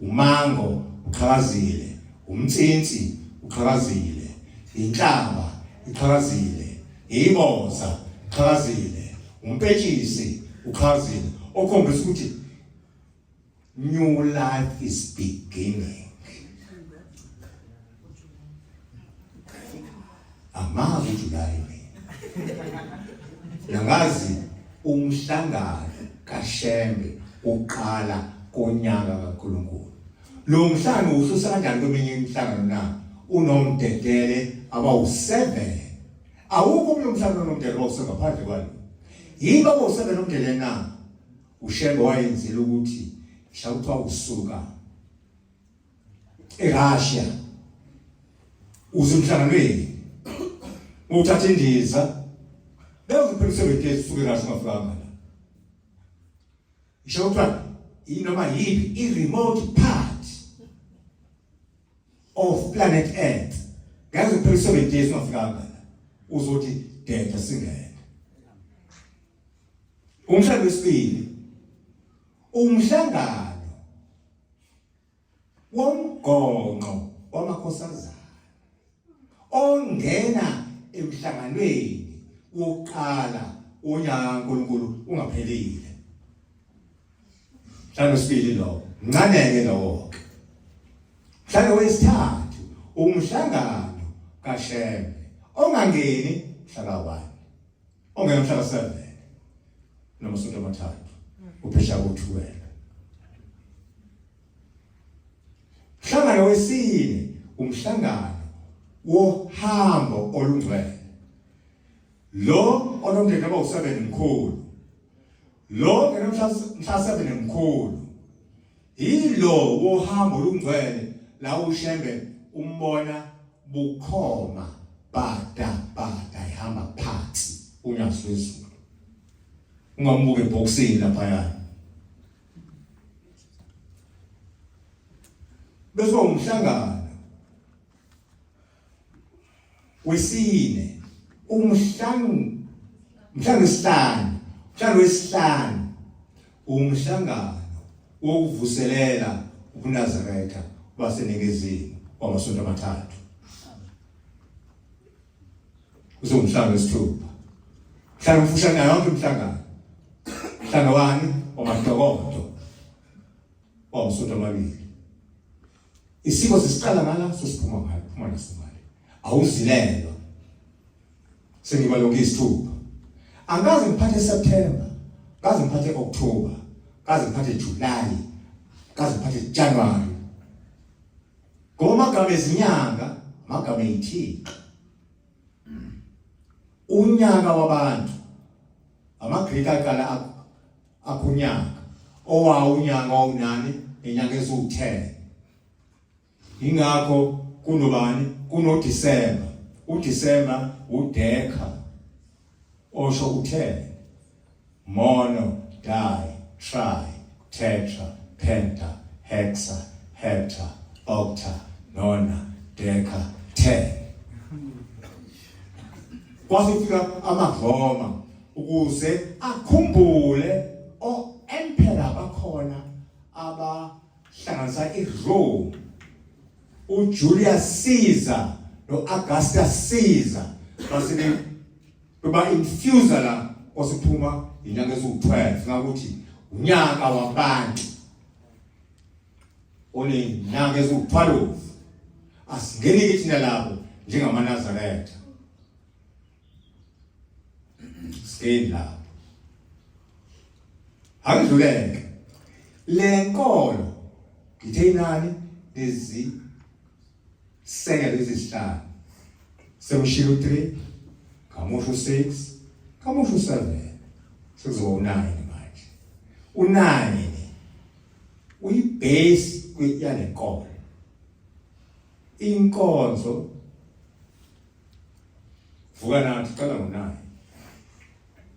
umango uqhakazile umtsinsi uqhakazile inhlaba iqhakazile iboza iqhakazile umpetshisi uqhakazile okhombisa ukuthi new life is beginning. Amazi uJulayi yangazi umhlangano kaShembe uqala konyaka kaNkulunkulu. Lo mhlangano ususa kanjani kweminye imihlangano na? Unomdedele abawu7. Awukho umnye umhlangano unomdedele abawu7 ngaphandle kwalo. Yiba abawu7 nomdedele na? uShembe wayenzile ukuthi shawuthiwa usuka eRussia uzimhlanganweni uthatha indiza beziphelise bethe suke eRussia ngafikanga la shawuthiwa inoma yipi i-remote part of planet Earth ngaziphelise bethe ngafikanga la uzothi dede singene umhlangano wesibili umhlangano womgonqo wamakhosazana ongena emhlanganweni wokuqala unyaka uNkulunkulu ungaphelile. Mhlawumbe sibili lo, mncane-ke lowo-ke. Mhlawumbe wesithathu, umhlangano kaShembe, ongangeni mhlaka 1, ongena mhlaka 7, namasonto amathathu, uphesha ku-12. Mhlangano wesine, umhlangano wohambo olungcwele. Lo onomndeni abawu7 mkhulu. Lo ngemhla 7 mkhulu. Yilo wohambo olungcwele la uShembe umbona bukhoma bada ihamba phansi uNyazi Lwezulu. Ungambuke ebhokisini lapha. Bese umhlangano wesine, umhlangano wesihlanu, umhlangano wokuvuselela ubuNazaretha baseNingizimu kwamasonto amathathu. Umhlangano wesithupha, mhlangano mfushane yonke umhlangano. Mhlangano wani omadokodo kwamasonto amabili. Isiko sisiqala ngala sosiphuma ngayo, phuma nasemali. Awuzilelwa. Sengibalonga isithupha. Angaze ngiphathe September, ngaze ngiphathe October, ngaze ngiphathe July, ngaze ngiphathe January. Ngoma magama ezinyanga, amagama eThixo. Unyaka wabantu, amaGrike aqala akunyaka, owawo unyaka wawunani, inyanga eziwu10. Ingakho kunobani? KunoDisemba. uDisemba udeka osho u10. Mono, di, tri, tetra, penta, hexa, hepta, octa, nona, deca, 10. Kwasifika amaRoma ukuze akhumbule o-emperor bakhona abahlanganisa iRome. uJulius Caesar noAugustus Caesar basebe infuse la kwasiphuma inyanga eziwu12 ngakuthi unyaka wabantu onenyanga eziwu12. Asingeni kithi nalabo njengamaNazaretha. Singeni lapho. Akudluleke. Lenkolo ngithe nani lezi sekelo ezisihlanu. Semshilo 3, Kamusho 6, Kamusho 7. Sekuzoba 9 manje. U9 uyibase yale nkolo. iNkonzo vuka nathi qala ngo9.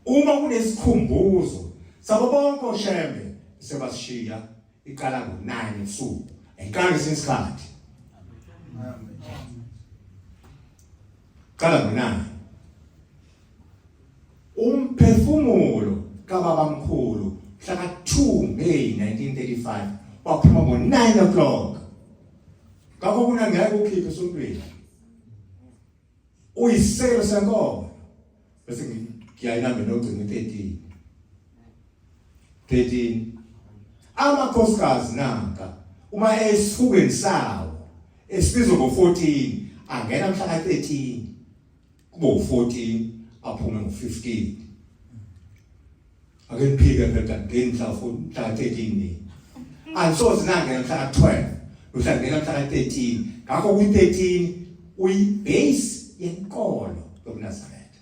Uma kunesikhumbuzo sabo bonke oShembe sebashiya iqala ngo9 ebusuku. Enkanga sesikhathi. Qala ngo9. Umphefumulo kababamkhulu mhla 2 May 1935 waphuma ngo9 o'clock. Ngakho kuna ngeke ukhiphe esontweni. Uyisekelo senkolo. Bese ngiyayinamba nogcina 13. Amakhosikazi nanka uma esifukeni sawo esibizwa ngo14 angena mhla 13 kuba u14 aphume ngo15. Ake niphike phela ngeni mhla 13 ansoze nangena mhla 12 uhlangena mhla 13. Ngakho ku13 uyibase yenkolo yobuNazaretha.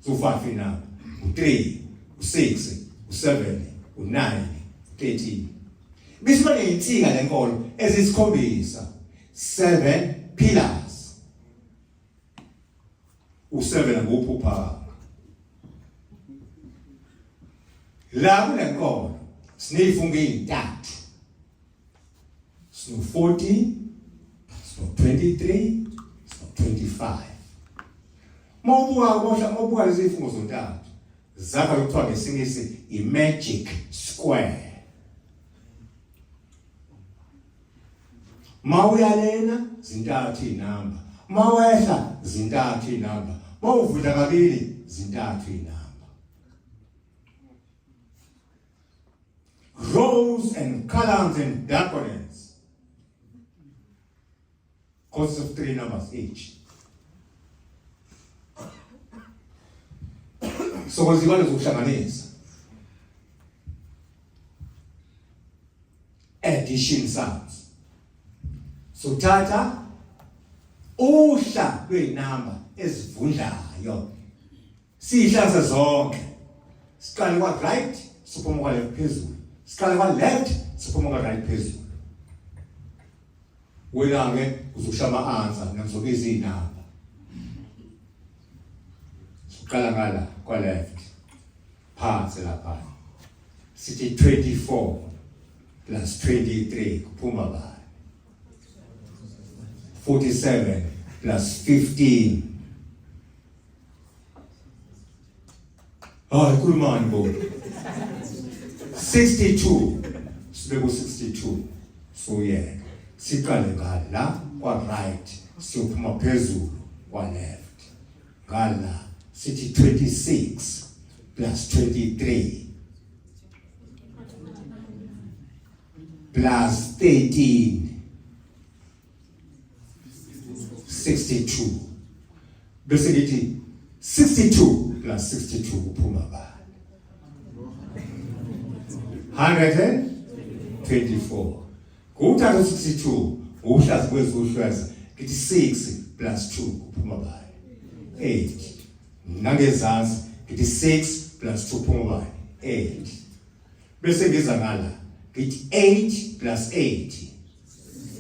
So 5 na u3 u6 u7 u9 13. Bese bayinsika lenkolo ezisikhombisa 7 pillars. U7 ngophupha. La kulenkolo sinifunga ezintathu. Sino 14, sino 23, sino 25. Mawubuka lezi zifungo zontathu. Zakha kuthiwa ngesingisi i-magic square. Mawuyalena zintathu inamba. Mawehla zintathu inamba. Mawuvula kabili zintathu inamba. Rows and columns and diagonals consists of 3 numbers each. So kwazikwane zokuhlanganisa. Addition sums. So tata uhla lweinamba ezivundlayo. Sihlanza zonke. Siqale kwa right, siphuma kwa left phezulu. Siqale kwa left, siphuma kwa right phezulu. Wena ke uzoshama answer namzoke izinamba. Siqala ngala kwa left. Phansi lapha. Sithi 24 plus 23 kuphuma ba. 47 plus 15. Oh, kulumani bo. 62. Sibeko 62. So yeah. Siqale ngala la kwa right, siyophuma phezulu kwa left. Ngala sithi 26 plus 23 plus 13 62. Bese lithi 62 plus 62 kuphuma ba. 124. Kuthatha 62 uhlazi kwezuhlwazi lithi 6 plus 2 kuphuma ba. 8. Nangezansi lithi 6 plus 2 kuphuma ba. 8. Bese ngeza ngala lithi 8 plus 8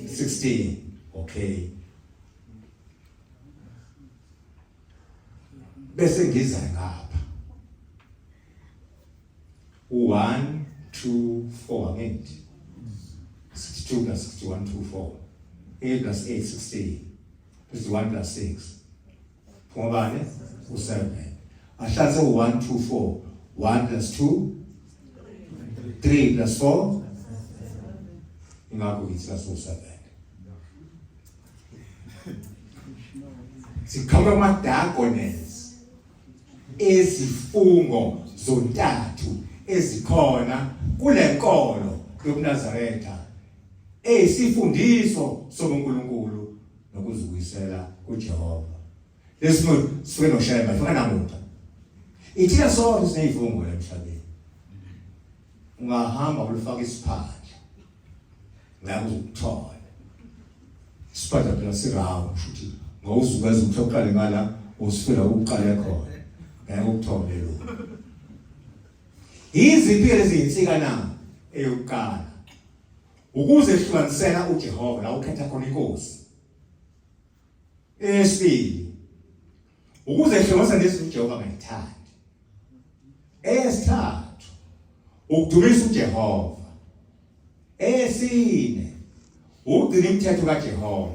16. Okay. Bese ngiza ngapha 1 2 4 ngithi 62 plus 61 24 8 plus 8 16 plus 1 plus 6 phumabane u7 ahlanze u1 2 4 1 plus 2 3 plus 4 ingakho ithi u7 sikhamba ama diagonals ezifungo zontathu ezikhona kule nkolo yobuNazaretha esifundiso sobuNkulunkulu nokuzibuyisela kuJehova. Lesimo sibe no Shembe fika namuntu. Ithina sonke sineyifungo emhlabeni. Ungahamba ulifaka isiphandla. Ngabe uzukuthola. Siphatha phela sirawo futhi ngawuzuka ezokuqala ngala usifela ukuqala khona. Ngeke ukuthole lo. Iziphi ezinsika na eyokuqala ukuze ehlukanisela uJehova la ukhetha khona inkosi. Esibili ukuze ehlukanisa lesi uJehova ngayithandi. Esithathu ukudumisa uJehova. Esine ukugcina imithetho kaJehova.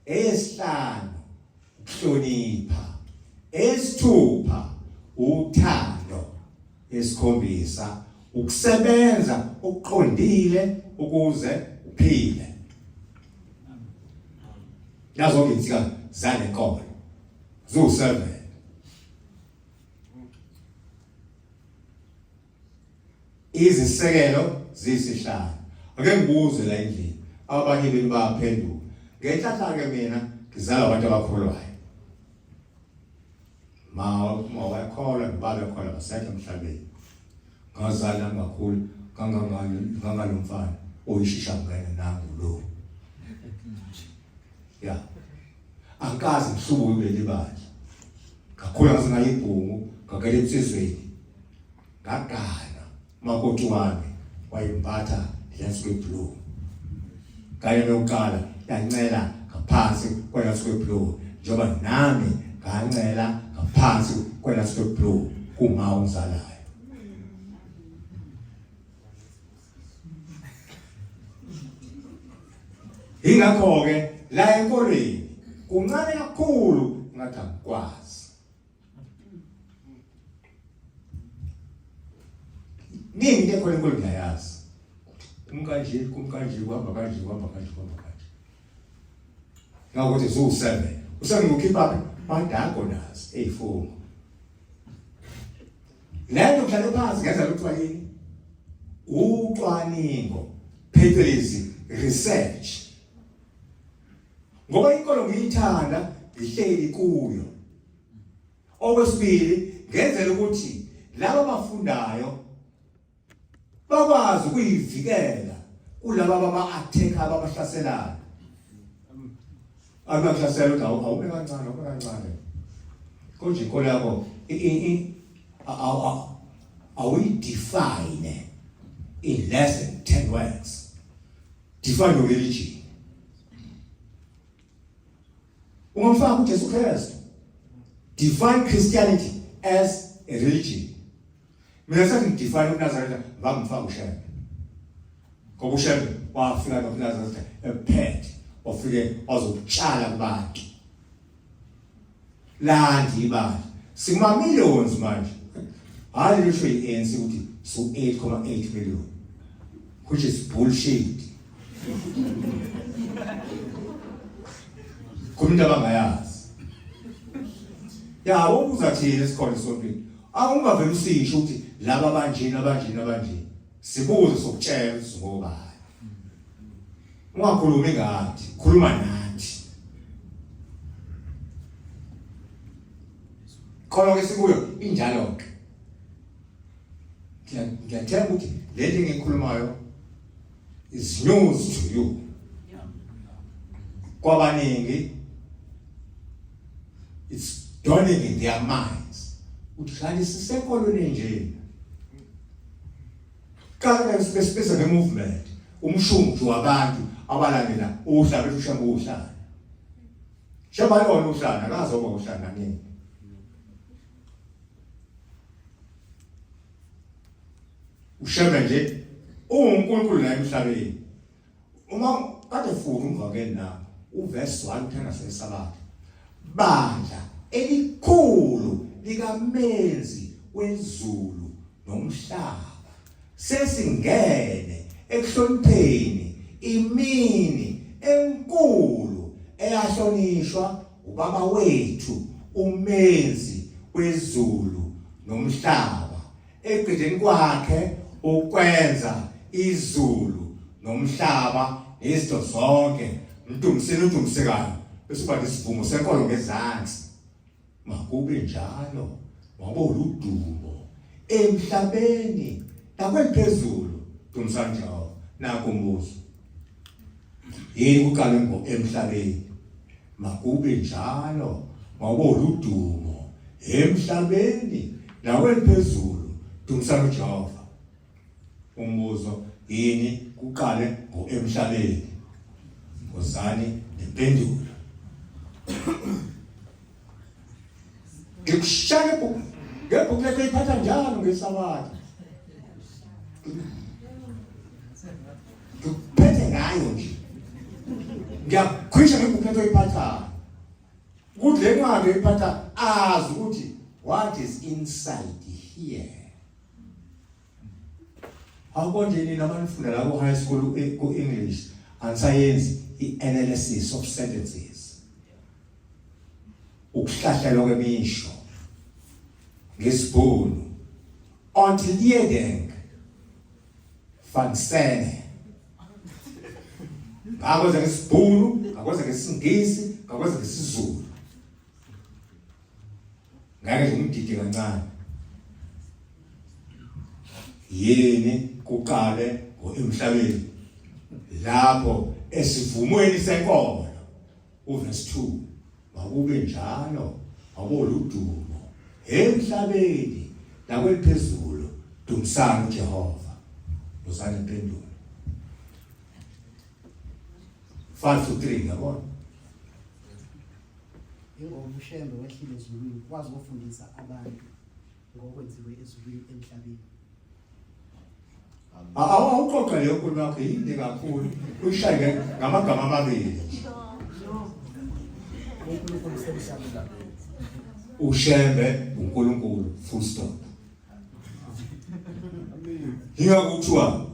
Esihlanu ukuhlonipha. Esithupha uthando. Esikhombisa ukusebenza okuqondile ukuze uphile. Nazo ngitsika zale nkolo. Zo7. Izisekelo zisihlanu. Ake ngibuze la endlini. Abanye benu bayaphendula. Ngenhlanhla ke mina ngizala abantu abakholwayo. Mawakholwa ngibabe khona basekhe emhlabeni. Ngazala ngakhulu kangangalo mfana oyishisha ngene nangu lo. Ya. Ankazi mhlubu welibandla. Ngakhula ngazingayibhungu ngakele emsizweni. Ngagana makoti wami wayimbatha lensuku blue. Kanye lokuqala yancela ngaphansi kwelansuku blue njengoba nami ngancela ngaphansi kwelansuku blue kuma ungizalayo. Ingakho ke la enkolweni kuncane kakhulu ngathi angikwazi. Nini ke khona enkolweni yayazi. Kumkanje kuhamba kanje. Ngakuthi usu7 usengikhipha diagonals e4 lento mhlawumbe phansi ngenza lokuthiwa yini ucwaningo phecelezi research ngoba inkolo ngiyithanda ihleli kuyo. Okwesibili ngenzela ukuthi laba abafundayo bakwazi ukuyivikela kulabo ababa-attack ababahlaselayo. Abahlasela ukuthi awube kancane konje inkolo yakho awuyidefine in less than 10 words. Define your religion. Ungamfaka uJesu Kristu. Define Christianity as a religion. Mina sathi define uNazaretha ngamfaka uShembe. Ngoba uShembe wafika noNazaretha ephethe ofike wazokutshala kubantu. Landi ibali. Sima millions manje. Hayi lisho iANC ukuthi so 8.8 million. Which is bullshit. Kumuntu abangayazi. Ya ukuza thina esikhona sompini. Akungavela usisho ukuthi laba abanjini. Sibuze sokutshela ngobani. Ungakhulumi ngathi, khuluma nathi. Khona ke sikuyo injalo ke. Ngiyathemba ukuthi le nto engikhulumayo is news to you. Kwabaningi it's dawning in their minds. Uthi sisekolweni nje. Kanti specific movement umshungu wabantu abalandela uhlala uShembe uhlala. Shembe lona uhlala akazoba uhlala nini. uShembe nje uNkulunkulu la emhlabeni. Uma kade futhi umvakeli na uverse 1 uthanda yeSabatha. Bandla elikhulu likamenzi wezulu nomhlaba sesingene ekuhlonipheni imini enkulu eyahlonishwa ubaba wethu umenzi wezulu nomhlaba eqedeni kwakhe ukwenza izulu nomhlaba nezinto zonke umdumisekayo bese kuba isivumo senkolo ngezansi makube njalo wabona udumo emhlabeni nakweliphezulu dumsanjalo nakumbuzo yini kuqala emhlabeni makube njalo wabona udumo emhlabeni nakweliphezulu dumsanjalo umbuzo yini kuqale emhlabeni ngozani nempendulo ngikushaya ngebhuku lethu iphatha njalo ngeSabatha ngiphethe ngayo nje ngiyakhwisha ngebhuku lethu iphatha ukuthi le ncwadi iphatha azi ukuthi what is inside here. Akonje nini amanifunda la ku high school ku English and science analysis of sentences. Ukuhlahlela kwemisho ngesibhunu ontleding fansene. Akwenza ngesibhunu, akwenza ngesingisi, akwenza ngesizulu. Ngeke ngimdide kancane. Yini kuqale emhlabeni lapho esivumweni senkolo uverse 2 makube njalo wabona udumo emhlabeni nakweliphezulu dumsana uJehova uzana impendulo 5-3 yabona ingoba uShembe wehlile ezulwini kwazi ukufundisa abantu ngokwenziwe ezulwini emhlabeni. Awuqoqa leyo nkulumo yakho yinde kakhulu uyishaye ngamagama amabili. uShembe uNkulunkulu full stop. Ngiyakuthiwa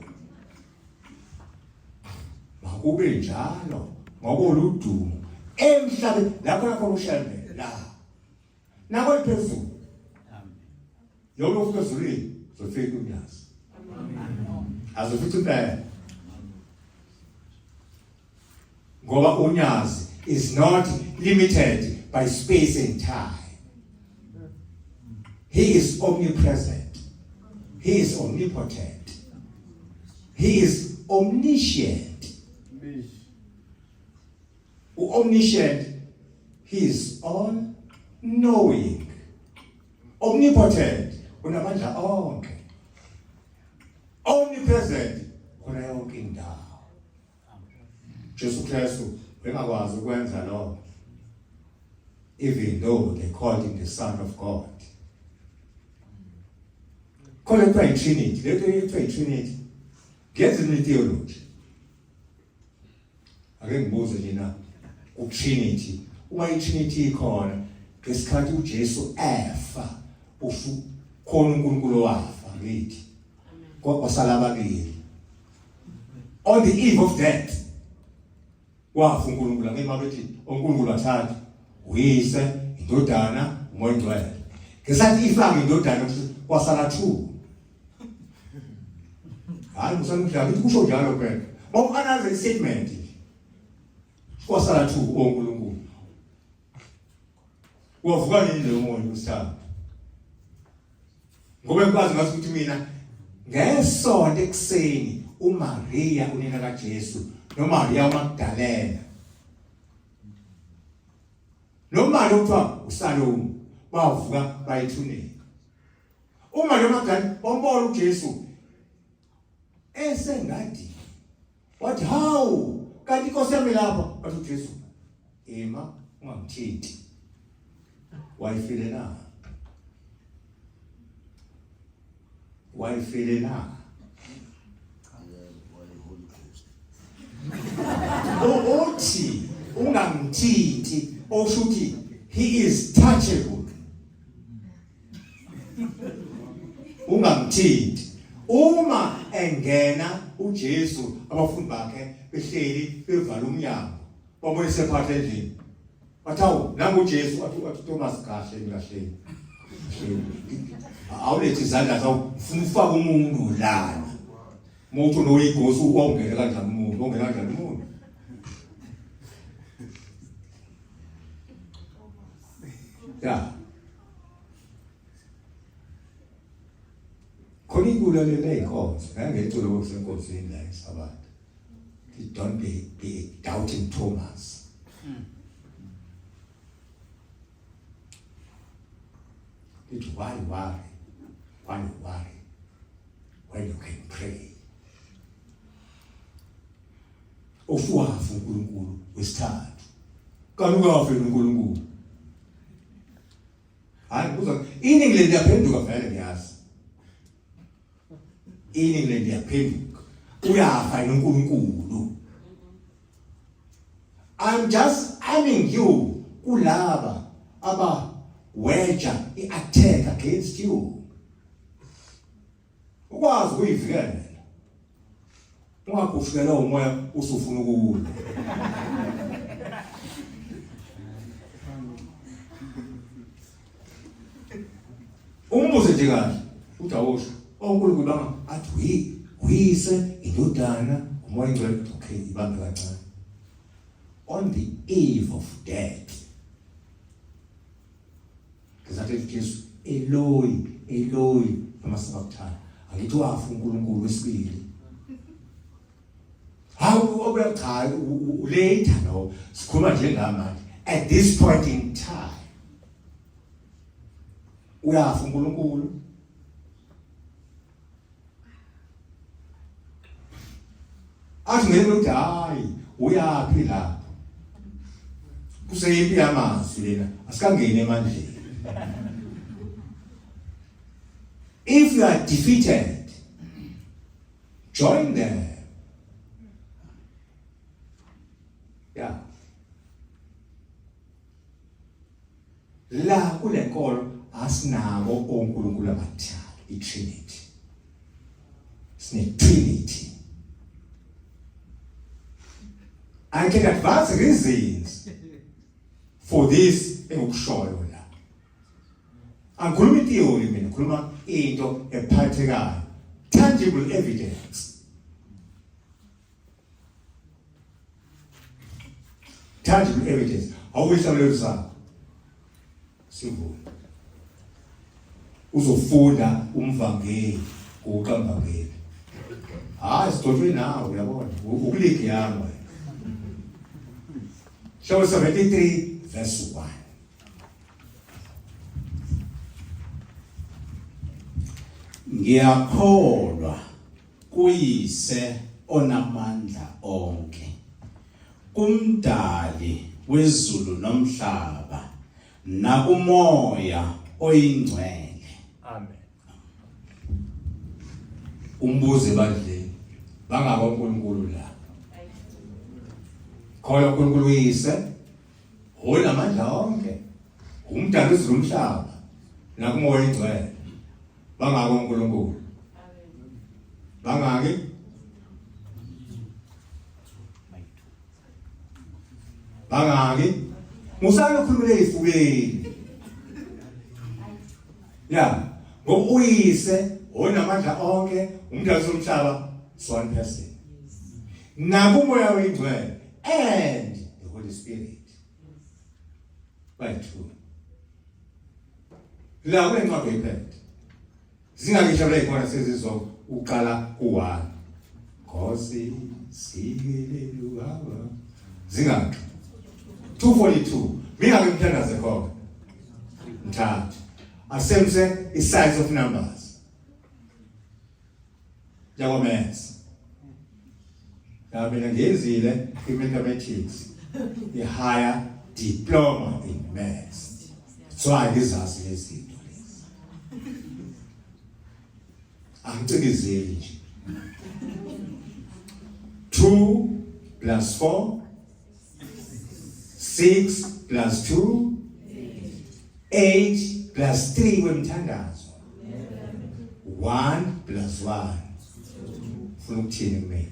makube njalo ngabona udumo emhlabeni lapho khona uShembe la nako liphezulu yona ufika ezulwini zofika uNyazi azofika impela ngoba uNyazi is not limited by space and time. He is omnipresent. He is omnipotent. He is omniscient. Omniscient, he is all knowing. Omnipotent, unamandla onke. Omnipresent, khona yonke indawo. Jesu Kristu bengakwazi ukwenza lokho. Even though they called him the Son of God. Call it by Trinity. Let it by Trinity. Get in the theology. Again, Moses, you know, Trinity. Why Trinity ikhona? Ngesikhathi uJesu efa, ufu khona uNkulunkulu wafa ngithi. Kwasala ababili. On the eve of death. Wafa uNkulunkulu ngema bethi uNkulunkulu wathatha uyise indodana umoya ngcwele. Ngesathi ifa indodana kwasala 2. Hayi musanudlala kusho njalo phela. Mawuanalyze statement. Kwasala 2 oNkulunkulu. Wavuka nini lo moya usithatha? Ngoba kwazi ngathi ukuthi mina ngesonto ekseni uMaria unina kaJesu noMaria uMagdalena noMaria uthiwa uSalomo bavuka bayithuneni. uMaria uMagdalena bombona uJesu esengadi wathi hawu kanti inkosi yami lapha wathi uJesu ema ungamthinti wayifile na uthi ungamthinti oshuthi he is touchable ungamthinti uma engena uJesu abafundi bakhe behleli bevala umnyango babone sephathe endlini bathawu nangu uJesu wathi Thomas kahle ngahleli awulethi izandla zawo ufuna ufaka umuntu lana umuntu noyigosi ongena kanjani umuntu ongena kanjani umuntu ya khona ikulele iNkonzo ngangethula ngokusenkosini la iSabatha don't be doubting Thomas. It's why worry when you can pray. Ofuwafu uNkulunkulu wesithathu. Kalukafe uNkulunkulu. Hayi kuza iningi liyaphenduka vele ngiyazi. Iningi liyaphenduka. Uyafa uNkulunkulu. I'm just aiming you kulaba aba wager i-attack against you. Ukwazi ukuyivikela. Ungakufikela umoya usufuna ukuwula. Umbuze nje kahle uDawusha oNkulunkulu banga athi uyise indodana umoya ngcwele okay ibambe kancane. On the eve of death. Kazathi Jesu Eloi amasabatha angithi wafa uNkulunkulu wesibili. Hawu obecha later no sikhuluma njengamanje at this point in time uyafa uNkulunkulu athi ngeke ukuthi hayi uyaphila lapha kuseyimpi yamazwi lena asikangene emandleni. If you are defeated, join them. Yeah. La kule nkolo asinabo oNkulunkulu abathathu iTrinity. Sine Trinity. I can advance reasons for this engukushoyo la. Angikhuluma itheory mina, ngikhuluma into ephathekayo. Tangible evidence. Tangible evidence. Awuyihlamulelo sakho. Sivume. Uzofunda umvangeli uqambangeli. Sidotshwe nawe uyabona. Ukulike yami. Show 73 verse 1. Ngiyakholwa kuyise onamandla onke, kumdali wezulu nomhlaba, nakumoya oyingcwele. Amen. Umbuze badle bangaba uNkulunkulu la. Kholwa uNkulunkulu uyise onamandla onke, umdali wezulu nomhlaba, nakumoya oyingcwele. Bangaki uNkulunkulu? Bangaki? Bangaki? Musana ukhulumele ifubeni. Ya, ngokuyise onamandla onke, umdali womhlaba, one person. Nakumoya oyingcwele and the Holy Spirit. By two. La kwencwadi iphethe. Zingakishabela ikhona sezizwa uqala ku1. Nkosi sikelele baba. Zingaki? 242. Mina ngimthandaze khona. Mthathu. Asemse isize of numbers. Njengo maths. Mina ngiyenzile i-mathematics. I-higher diploma in maths. So ngizazi lezi zinto lezi. Angicikizeli nje. 2 plus 4 6 plus 2 8 plus 3 wemthandazo 1 plus 1 ufuna ukuthini kumina?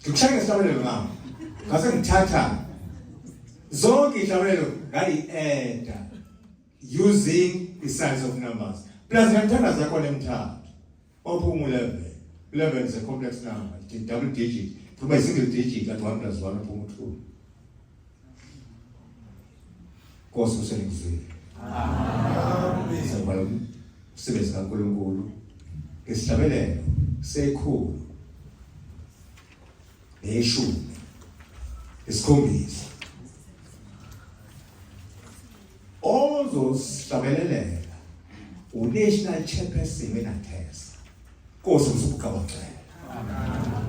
Kushaya isihlabelelo ngami. Ngase ngithatha zonke ihlabelelo ngayi-add using the size of numbers. Plus ngiyamthandaza yakhona emithathu. Ophuma 11. 11 is a complex number. It's a double digit. Kuba single digit at 1 plus 1 ophuma 2. Nkosi useningizwile. Amen. Sabala umsebenzi kaNkulunkulu. Isihlabelelo sekhulu. Neshumi. Isikhombisa. Ozosihlabelelela uNational Chairperson weNaTeSA. Nkosi uzokuqabaqela. Amen.